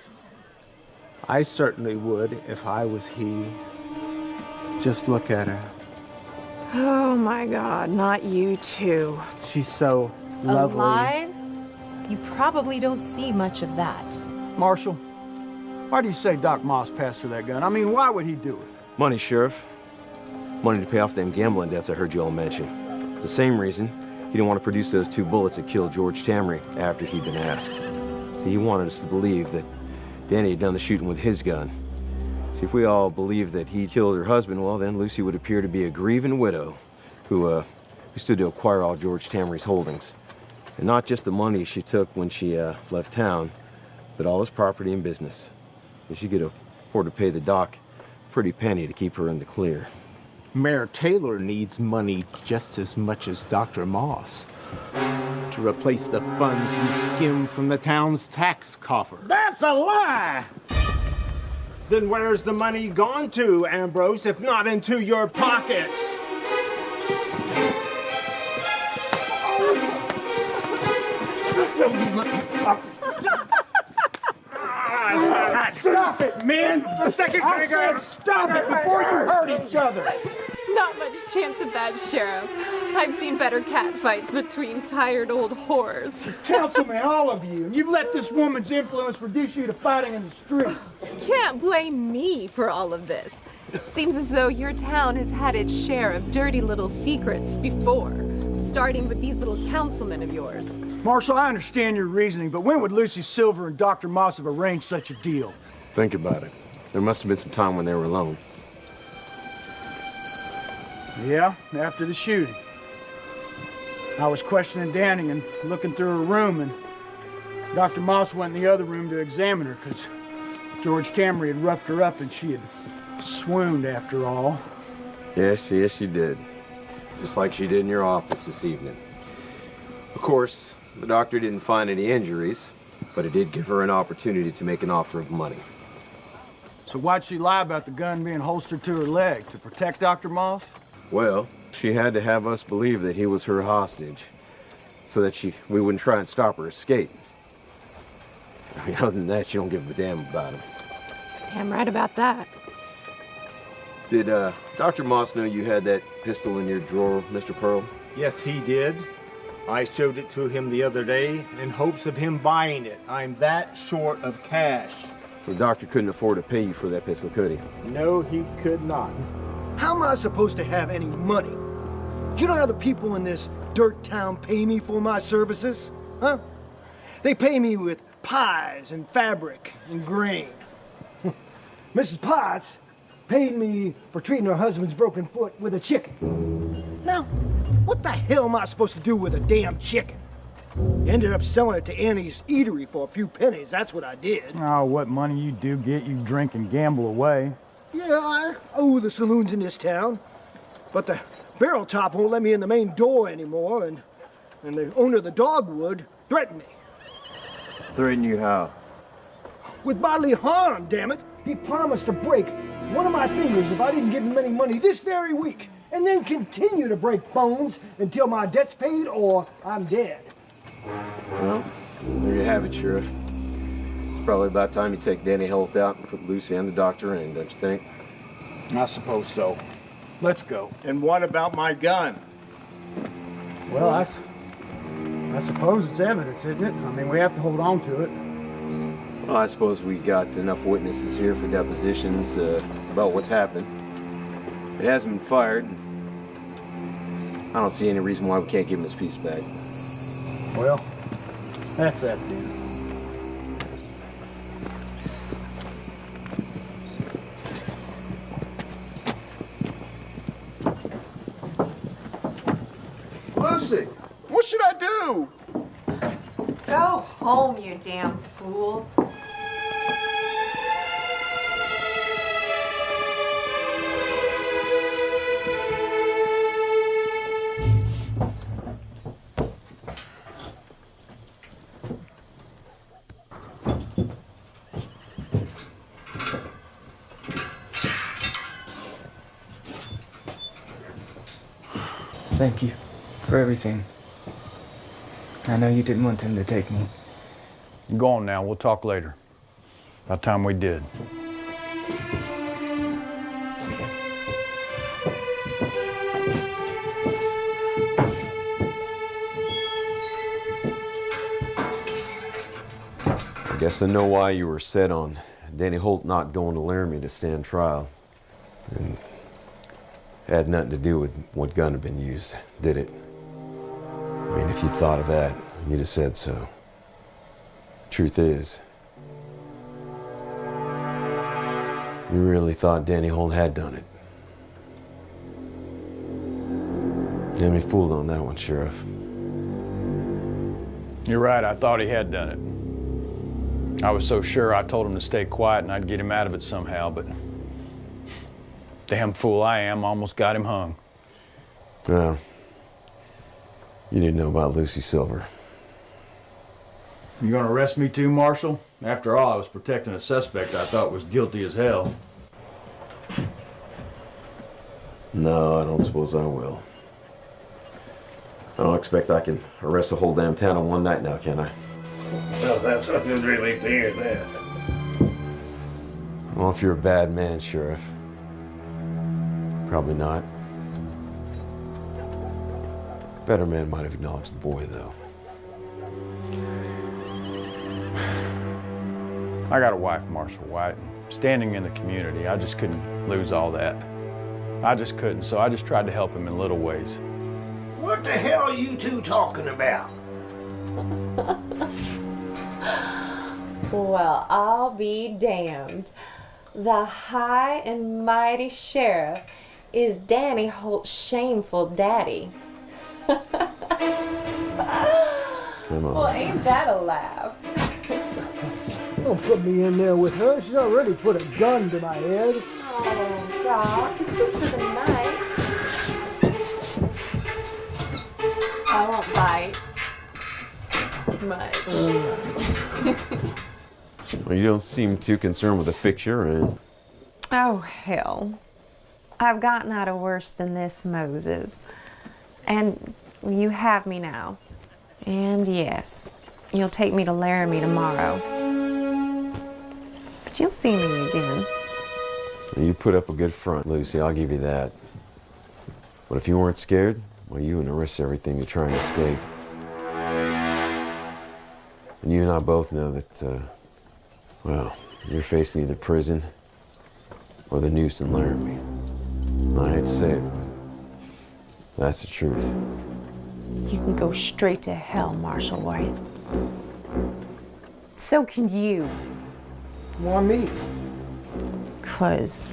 I certainly would if I was he. Just look at her. Oh my God, not you too. She's so lovely. Alive? You probably don't see much of that. Marshal, why do you say Doc Moss passed her that gun? I mean, why would he do it? Money, Sheriff. Money to pay off them gambling debts I heard you all mention. The same reason he didn't want to produce those 2 bullets that killed George Tamry after he'd been asked. See, he wanted us to believe that Danny had done the shooting with his gun. See, if we all believed that he killed her husband, well, then Lucy would appear to be a grieving widow who stood to acquire all George Tamry's holdings. And not just the money she took when she left town, but all his property and business. And she could afford to pay the doc a pretty penny to keep her in the clear. Mayor Taylor needs money just as much as Dr. Moss to replace the funds he skimmed from the town's tax coffer. That's a lie! Then where's the money gone to, Ambrose, if not into your pockets? Stop it, man! Sticky I fingers! said stop it before you hurt each other! Not much chance of that, Sheriff. I've seen better catfights between tired old whores. Councilman, all of you, you've let this woman's influence reduce you to fighting in the street. You can't blame me for all of this. Seems as though your town has had its share of dirty little secrets before, starting with these little councilmen of yours. Marshal, I understand your reasoning, but when would Lucy Silver and Dr. Moss have arranged such a deal? Think about it. There must have been some time when they were alone. Yeah, after the shooting. I was questioning Danny and looking through her room, and Dr. Moss went in the other room to examine her because George Tamry had roughed her up and she had swooned after all. Yes, she did. Just like she did in your office this evening. Of course, the doctor didn't find any injuries, but it did give her an opportunity to make an offer of money. So why'd she lie about the gun being holstered to her leg? To protect Dr. Moss? Well, she had to have us believe that he was her hostage, so that we wouldn't try and stop her escape. I mean, other than that, she don't give a damn about him. I'm right about that. Did Dr. Moss know you had that pistol in your drawer, Mr. Pearl? Yes, he did. I showed it to him the other day in hopes of him buying it. I'm that short of cash. The doctor couldn't afford to pay you for that pistol, could he? No, he could not. How am I supposed to have any money? You know how the people in this dirt town pay me for my services? Huh? They pay me with pies and fabric and grain. Mrs. Potts paid me for treating her husband's broken foot with a chicken. Now, what the hell am I supposed to do with a damn chicken? Ended up selling it to Annie's eatery for a few pennies, that's what I did. Oh, what money you do get, you drink and gamble away. Yeah, I owe the saloons in this town, but the barrel top won't let me in the main door anymore, and the owner of the Dogwood threatened me. Threaten you how? With bodily harm, damn it. He promised to break one of my fingers if I didn't give him any money this very week, and then continue to break bones until my debt's paid or I'm dead. Well, there you have it, Sheriff. It's probably about time you take Danny Holt out and put Lucy and the doctor in, don't you think? I suppose so. Let's go. And what about my gun? Well, I suppose it's evidence, isn't it? I mean, we have to hold on to it. Well, I suppose we got enough witnesses here for depositions about what's happened. It hasn't been fired. I don't see any reason why we can't give him his piece back. Well, that's that then. Lucy, what should I do? Go home, you damn fool. Thank you for everything. I know you didn't want them to take me. Go on now, we'll talk later. About time we did. I guess I know why you were set on Danny Holt not going to Laramie to stand trial. And it had nothing to do with what gun had been used, did it? I mean, if you thought of that, you'd have said so. Truth is, you really thought Danny Holt had done it. You had me fooled on that one, Sheriff. You're right, I thought he had done it. I was so sure I told him to stay quiet and I'd get him out of it somehow, but damn fool I am, almost got him hung. Well, you didn't know about Lucy Silver. You gonna arrest me too, Marshal? After all, I was protecting a suspect I thought was guilty as hell. No, I don't suppose I will. I don't expect I can arrest the whole damn town in one night now, can I? Well, that's a good relief to hear that. Well, if you're a bad man, Sheriff. Probably not. Better man might have acknowledged the boy, though. I got a wife, Marshal White. Standing in the community, I just couldn't lose all that. I just couldn't, so I just tried to help him in little ways. What the hell are you two talking about? Well, I'll be damned. The high and mighty sheriff is Danny Holt's shameful daddy. Come on. Well, ain't that a laugh? Don't put me in there with her. She's already put a gun to my head. Oh, Doc, it's just for the night. I won't bite much. Well, you don't seem too concerned with the fixture, and... Oh, hell. I've gotten out of worse than this, Moses. And you have me now. And yes, you'll take me to Laramie tomorrow. But you'll see me again. You put up a good front, Lucy, I'll give you that. But if you weren't scared, well, you wouldn't risk everything to try and escape. And you and I both know that, well, you're facing either prison or the noose in Laramie. I hate to say it, but that's the truth. You can go straight to hell, Marshal White. So can you. Why me? 'Cause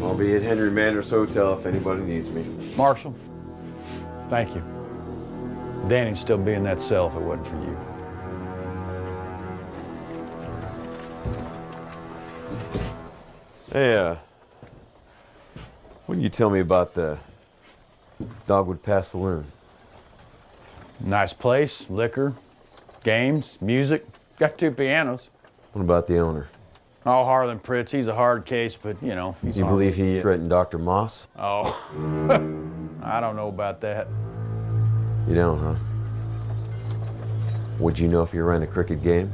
I'll be at Henry Manor's Hotel if anybody needs me. Marshal, thank you. Danny'd still be in that cell if it wasn't for you. Hey, what can you tell me about the Dogwood Pass Saloon? Nice place, liquor, games, music. Got 2 pianos. What about the owner? Oh, Harlan Pritz, he's a hard case, but you know. Do you believe he threatened Dr. Moss? Oh, I don't know about that. You don't, huh? Would you know if you ran a crooked game?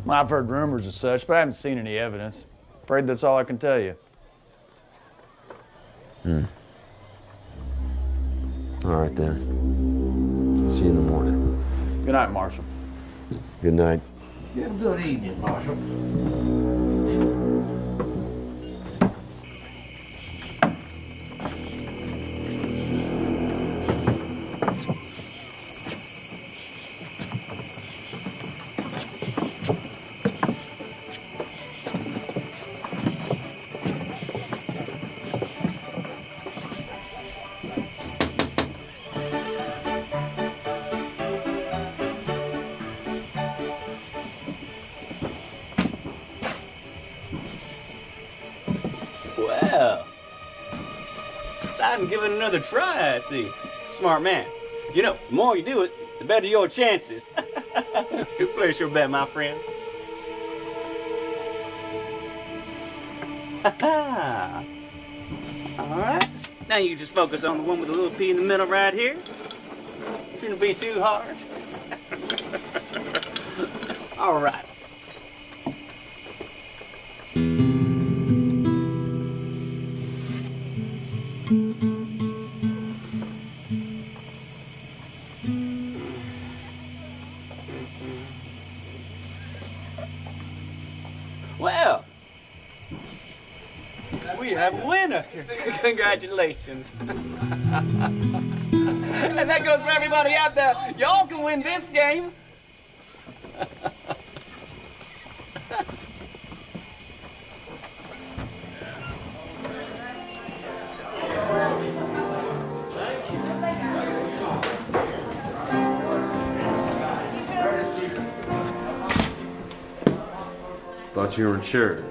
Well, I've heard rumors of such, but I haven't seen any evidence. Afraid that's all I can tell you. All right, then. See you in the morning. Good night, Marshal. Good night. Yeah, good evening, Marshal. Well, deciding to give it another try, I see. Smart man. You know, the more you do it, the better your chances. Place your bet, my friend. All right. Now you just focus on the one with the little P in the middle right here. Shouldn't be too hard. All right. Well, we have a winner. Congratulations. And that goes for everybody out there. Y'all can win this game. Thought you were in Sheridan.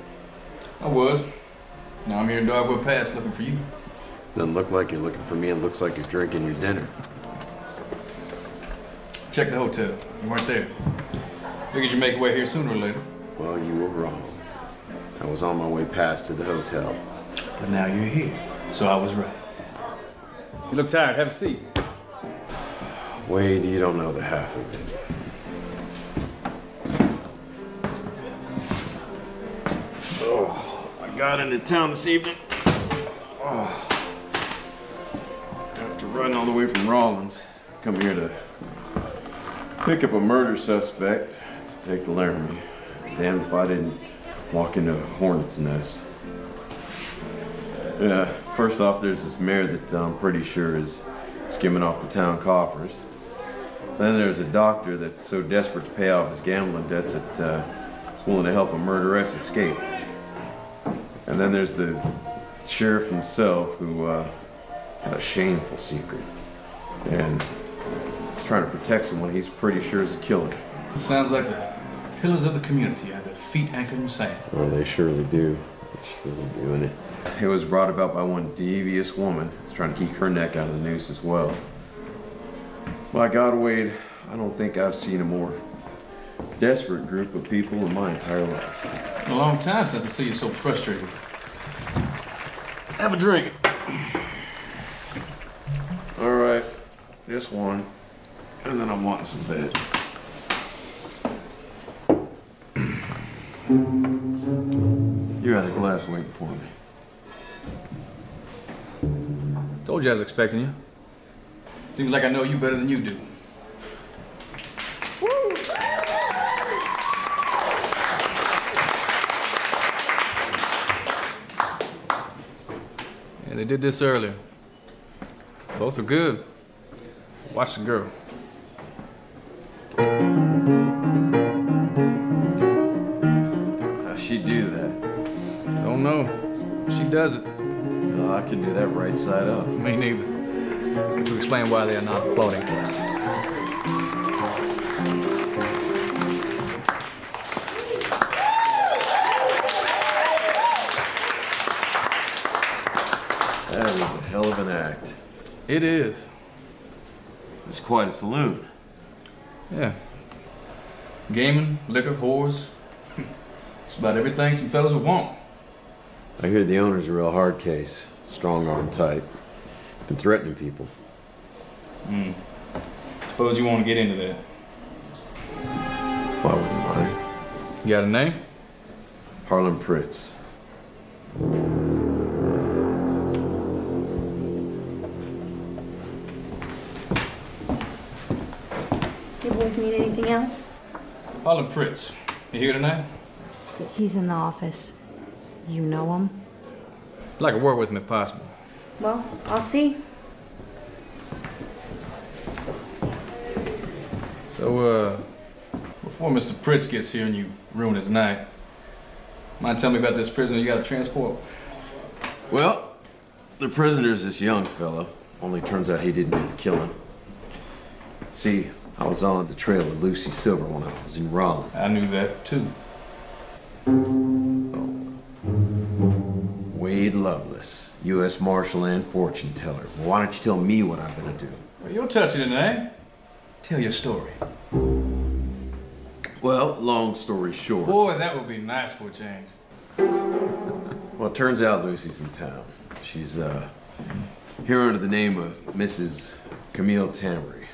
I was. Now I'm here in Dogwood Pass looking for you. Doesn't look like you're looking for me. It looks like you're drinking your dinner. Check the hotel. You weren't there. Figured you'd make your way here sooner or later. Well, you were wrong. I was on my way past to the hotel. But now you're here, so I was right. You look tired. Have a seat. Wade, you don't know the half of it. Oh, I got into town this evening. Oh. After riding all the way from Rawlins, come here to pick up a murder suspect to take to Laramie. Damned if I didn't walk into a hornet's nest. Yeah, first off, there's this mayor that I'm pretty sure is skimming off the town coffers. Then there's a doctor that's so desperate to pay off his gambling debts that he's willing to help a murderess escape. And then there's the sheriff himself who had a shameful secret. And he's trying to protect someone he's pretty sure is a killer. Sounds like the pillars of the community have their feet anchored in sand. Well, they surely do. They surely do. And it was brought about by one devious woman who's trying to keep her neck out of the noose as well. My God, Wade, I don't think I've seen a more desperate group of people in my entire life. A long time since I see you so frustrated. Have a drink. All right, just one, and then I'm wanting some bed. You had a glass waiting for me. Told you I was expecting you. Seems like I know you better than you do. Yeah, they did this earlier. Both are good. Watch the girl. How'd she do that? Don't know. She does it. No, I can do that right side up. Me neither. To explain why they are not applauding us. That was a hell of an act. It is. It's quite a saloon. Yeah. Gaming, liquor, whores. It's about everything some fellas would want. I hear the owner's a real hard case. Strong-arm type. Been threatening people. Suppose you want to get into that. Why wouldn't I? You got a name? Harlan Pritz. You boys need anything else? Harlan Pritz. You here tonight? He's in the office. You know him? I'd like to work with him if possible. Well, I'll see. So, before Mr. Pritz gets here and you ruin his night, mind telling me about this prisoner you gotta transport? Well, the prisoner's this young fellow. Only turns out he didn't do the killing. See, I was on the trail of Lucy Silver when I was in Raleigh. I knew that too. Wade Lovelace, U.S. Marshal and fortune teller. Well, why don't you tell me what I'm gonna do? Well, you'll touch it tonight. Tell your story. Well, long story short. Boy, that would be nice for a change. Well, it turns out Lucy's in town. She's here under the name of Mrs. Camille Tamry.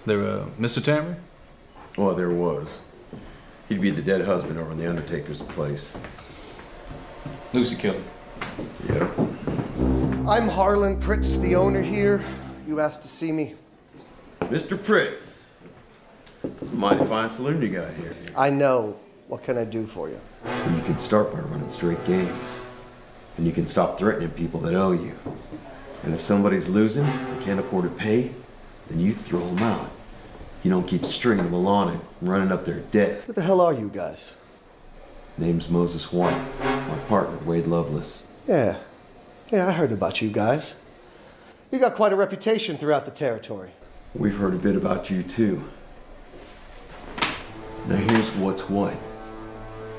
There, Mr. Tamry? Well, there was. He'd be the dead husband over in the undertaker's place. Lucy killed him. Yep. I'm Harlan Pritz, the owner here. You asked to see me. Mr. Pritz. It's a mighty fine saloon you got here. I know. What can I do for you? You can start by running straight games. And you can stop threatening people that owe you. And if somebody's losing and can't afford to pay, then you throw them out. You don't keep stringing them along and running up their debt. Who the hell are you guys? Name's Moses White. My partner, Wade Lovelace. Yeah, I heard about you guys. You got quite a reputation throughout the territory. We've heard a bit about you, too. Now here's what's what.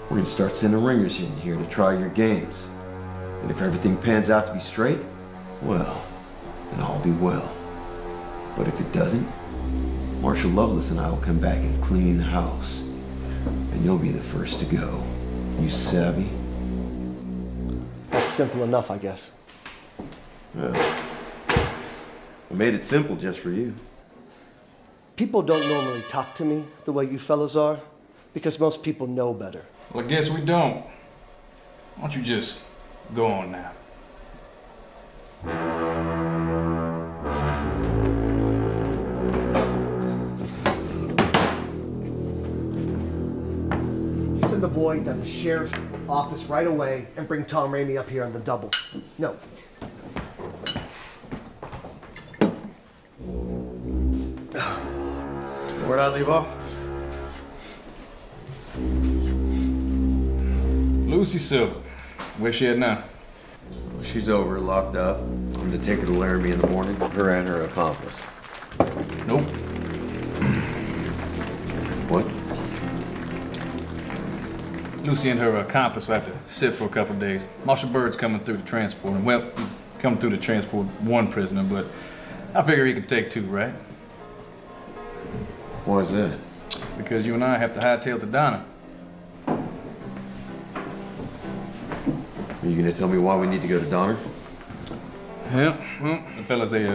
We're gonna start sending ringers in here to try your games. And if everything pans out to be straight, well, then all be well. But if it doesn't, Marshal Lovelace and I will come back and clean house. And you'll be the first to go. You savvy? That's simple enough, I guess. Well, I made it simple just for you. People don't normally talk to me the way you fellas are, because most people know better. Well, I guess we don't. Why don't you just go on now? You send the boy to the sheriff's office right away and bring Tom Ramey up here on the double. No. Where'd I leave off? Lucy Silver. Where's she at now? She's over, locked up. I'm gonna take her to Laramie in the morning, her and her accomplice. Nope. What? Lucy and her accomplice will have to sit for a couple of days. Marshal Bird's coming through to transport him. Well, he's coming through to transport one prisoner, but I figure he can take two, right? Why is that? Because you and I have to hightail to Donna. Are you gonna tell me why we need to go to Donner? Yeah, well, some fellas, they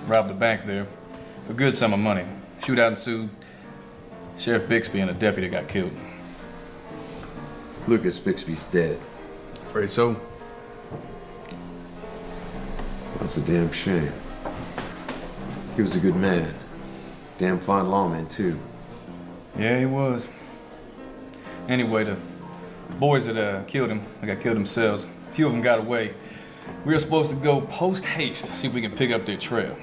robbed a bank there for a good sum of money. Shootout ensued. Sheriff Bixby and a deputy got killed. Lucas Bixby's dead. Afraid so. That's a damn shame. He was a good man. Damn fine lawman, too. Yeah, he was. Anyway, the boys that killed him, they got killed themselves. A few of them got away. We were supposed to go post-haste, see if we can pick up their trail.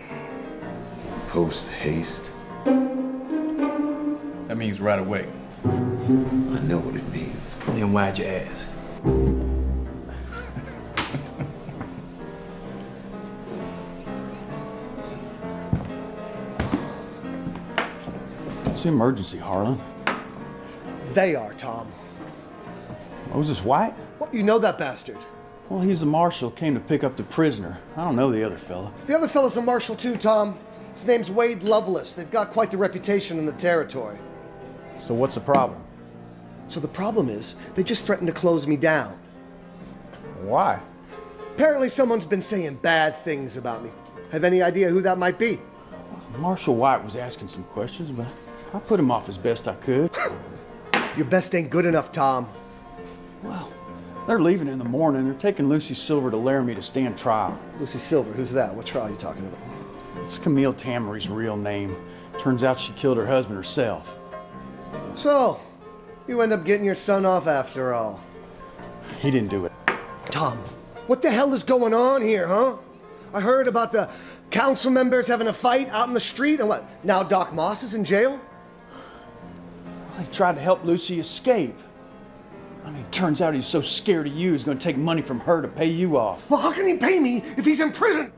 Post-haste? That means right away. I know what it means. Then why'd you ask? What's the emergency, Harlan? They are, Tom. Moses White? What, you know that bastard? Well, he's the marshal, came to pick up the prisoner. I don't know the other fella. The other fella's a marshal too, Tom. His name's Wade Lovelace. They've got quite the reputation in the territory. So what's the problem? So the problem is, they just threatened to close me down. Why? Apparently someone's been saying bad things about me. Have any idea who that might be? Marshal White was asking some questions, but I put him off as best I could. Your best ain't good enough, Tom. Well, they're leaving in the morning. They're taking Lucy Silver to Laramie to stand trial. Lucy Silver, who's that? What trial are you talking about? It's Camille Tamery's real name. Turns out she killed her husband herself. So, you end up getting your son off after all. He didn't do it. Tom, what the hell is going on here, huh? I heard about the council members having a fight out in the street, and what, now Doc Moss is in jail? He tried to help Lucy escape. I mean, turns out he's so scared of you, he's gonna take money from her to pay you off. Well, how can he pay me if he's in prison?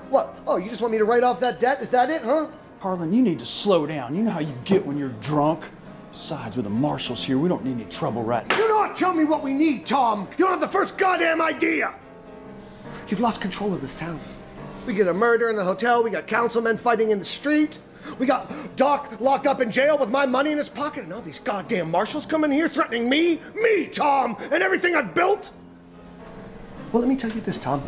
What? Oh, you just want me to write off that debt? Is that it, huh? Harlan, you need to slow down. You know how you get when you're drunk. Besides, with the marshals here, we don't need any trouble right now. Do not tell me what we need, Tom. You don't have the first goddamn idea. You've lost control of this town. We get a murder in the hotel. We got councilmen fighting in the street. We got Doc locked up in jail with my money in his pocket. And all these goddamn marshals coming here threatening me, Tom, and everything I've built. Well, let me tell you this, Tom.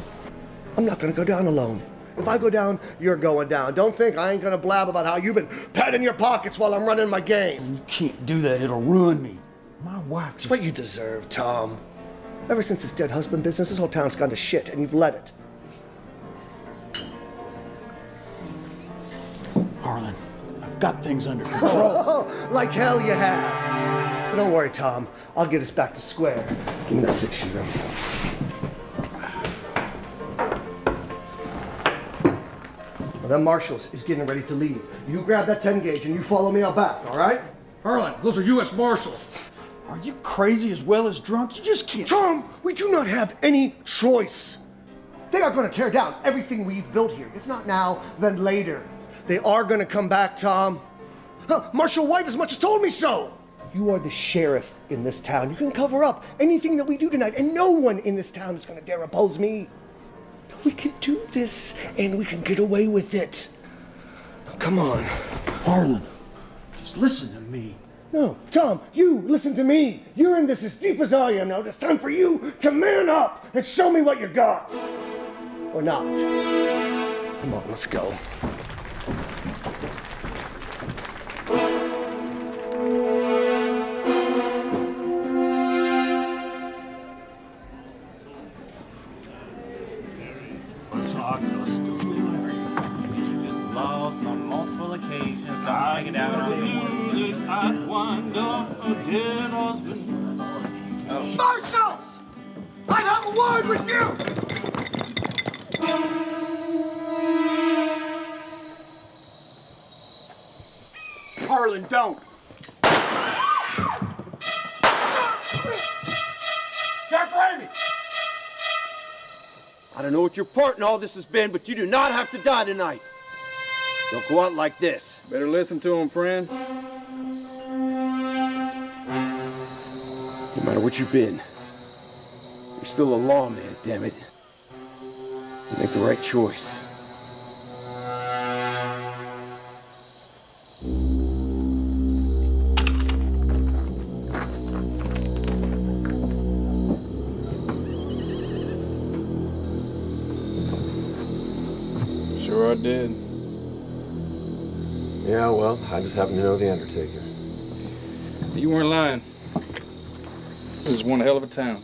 I'm not gonna go down alone. If I go down, you're going down. Don't think I ain't gonna blab about how you've been patting your pockets while I'm running my game. You can't do that. It'll ruin me. My wife It's what you deserve, Tom. Ever since this dead husband business, this whole town's gone to shit, and you've let it. Harlan, I've got things under control. Like hell you have. But don't worry, Tom. I'll get us back to square. Give me that 6-shooter. Well, that Marshals is getting ready to leave. You grab that 10 gauge and you follow me out back, all right? Harlan, those are U.S. Marshals. Are you crazy as well as drunk? You just can't. Tom, we do not have any choice. They are going to tear down everything we've built here. If not now, then later. They are going to come back, Tom. Marshal White as much as told me so. You are the sheriff in this town. You can cover up anything that we do tonight, and no one in this town is going to dare oppose me. We can do this, and we can get away with it. Now, come on. Harlan, just listen to me. No, Tom, you listen to me. You're in this as deep as I am now. It's time for you to man up and show me what you got. Or not. Come on, let's go. Marshal! I have a word with you! Harlan, don't. Jack Ramey! I don't know what your part in all this has been, but you do not have to die tonight. Don't go out like this. Better listen to him, friend. No matter what you've been, you're still a lawman, damn it. You make the right choice. Sure I did. Yeah, well, I just happen to know the Undertaker. You weren't lying. This is one hell of a town.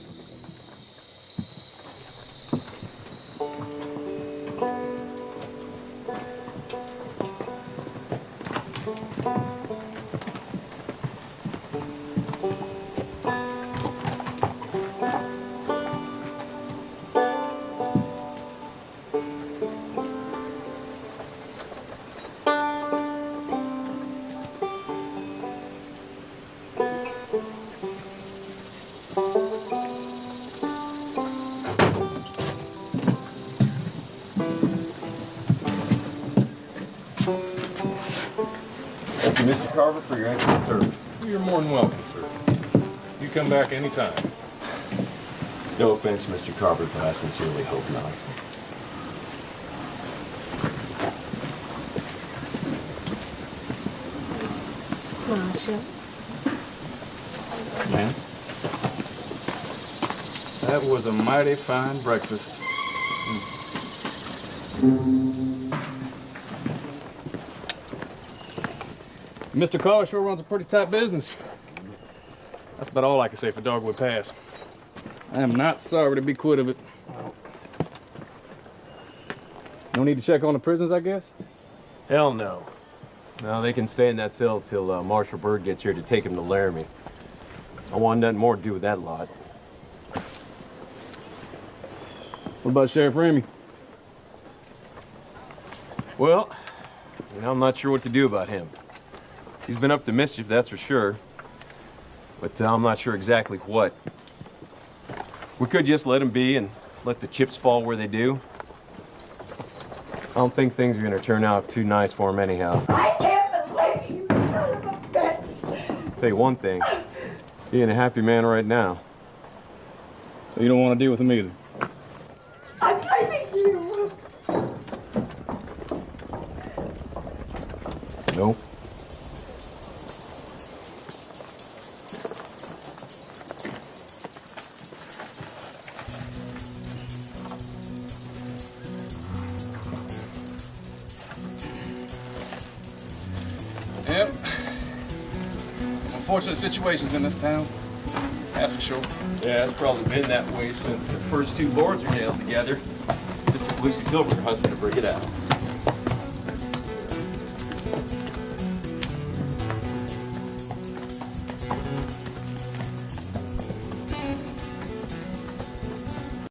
Thank you, Mr. Carver, for your excellent service. You're more than welcome, sir. You come back anytime. No offense, Mr. Carver, but I sincerely hope not. Marshal. Man, that was a mighty fine breakfast. Mr. Carr sure runs a pretty tight business. That's about all I can say for Dogwood Pass. I am not sorry to be quit of it. No need to check on the prisoners, I guess? Hell no. No, they can stay in that cell till Marshal Bird gets here to take him to Laramie. I want nothing more to do with that lot. What about Sheriff Ramey? Well, you know, I'm not sure what to do about him. He's been up to mischief, that's for sure. But I'm not sure exactly what. We could just let him be and let the chips fall where they do. I don't think things are going to turn out too nice for him anyhow. I can't believe you, son of a bitch. Tell you one thing, he ain't a happy man right now. So you don't want to deal with him either? I'm blaming you. Nope. Yep. Unfortunate situations in this town. That's for sure. Yeah, it's probably been that way since the first two lords were nailed together. Just took Lucy Silver, her husband, to bring it out.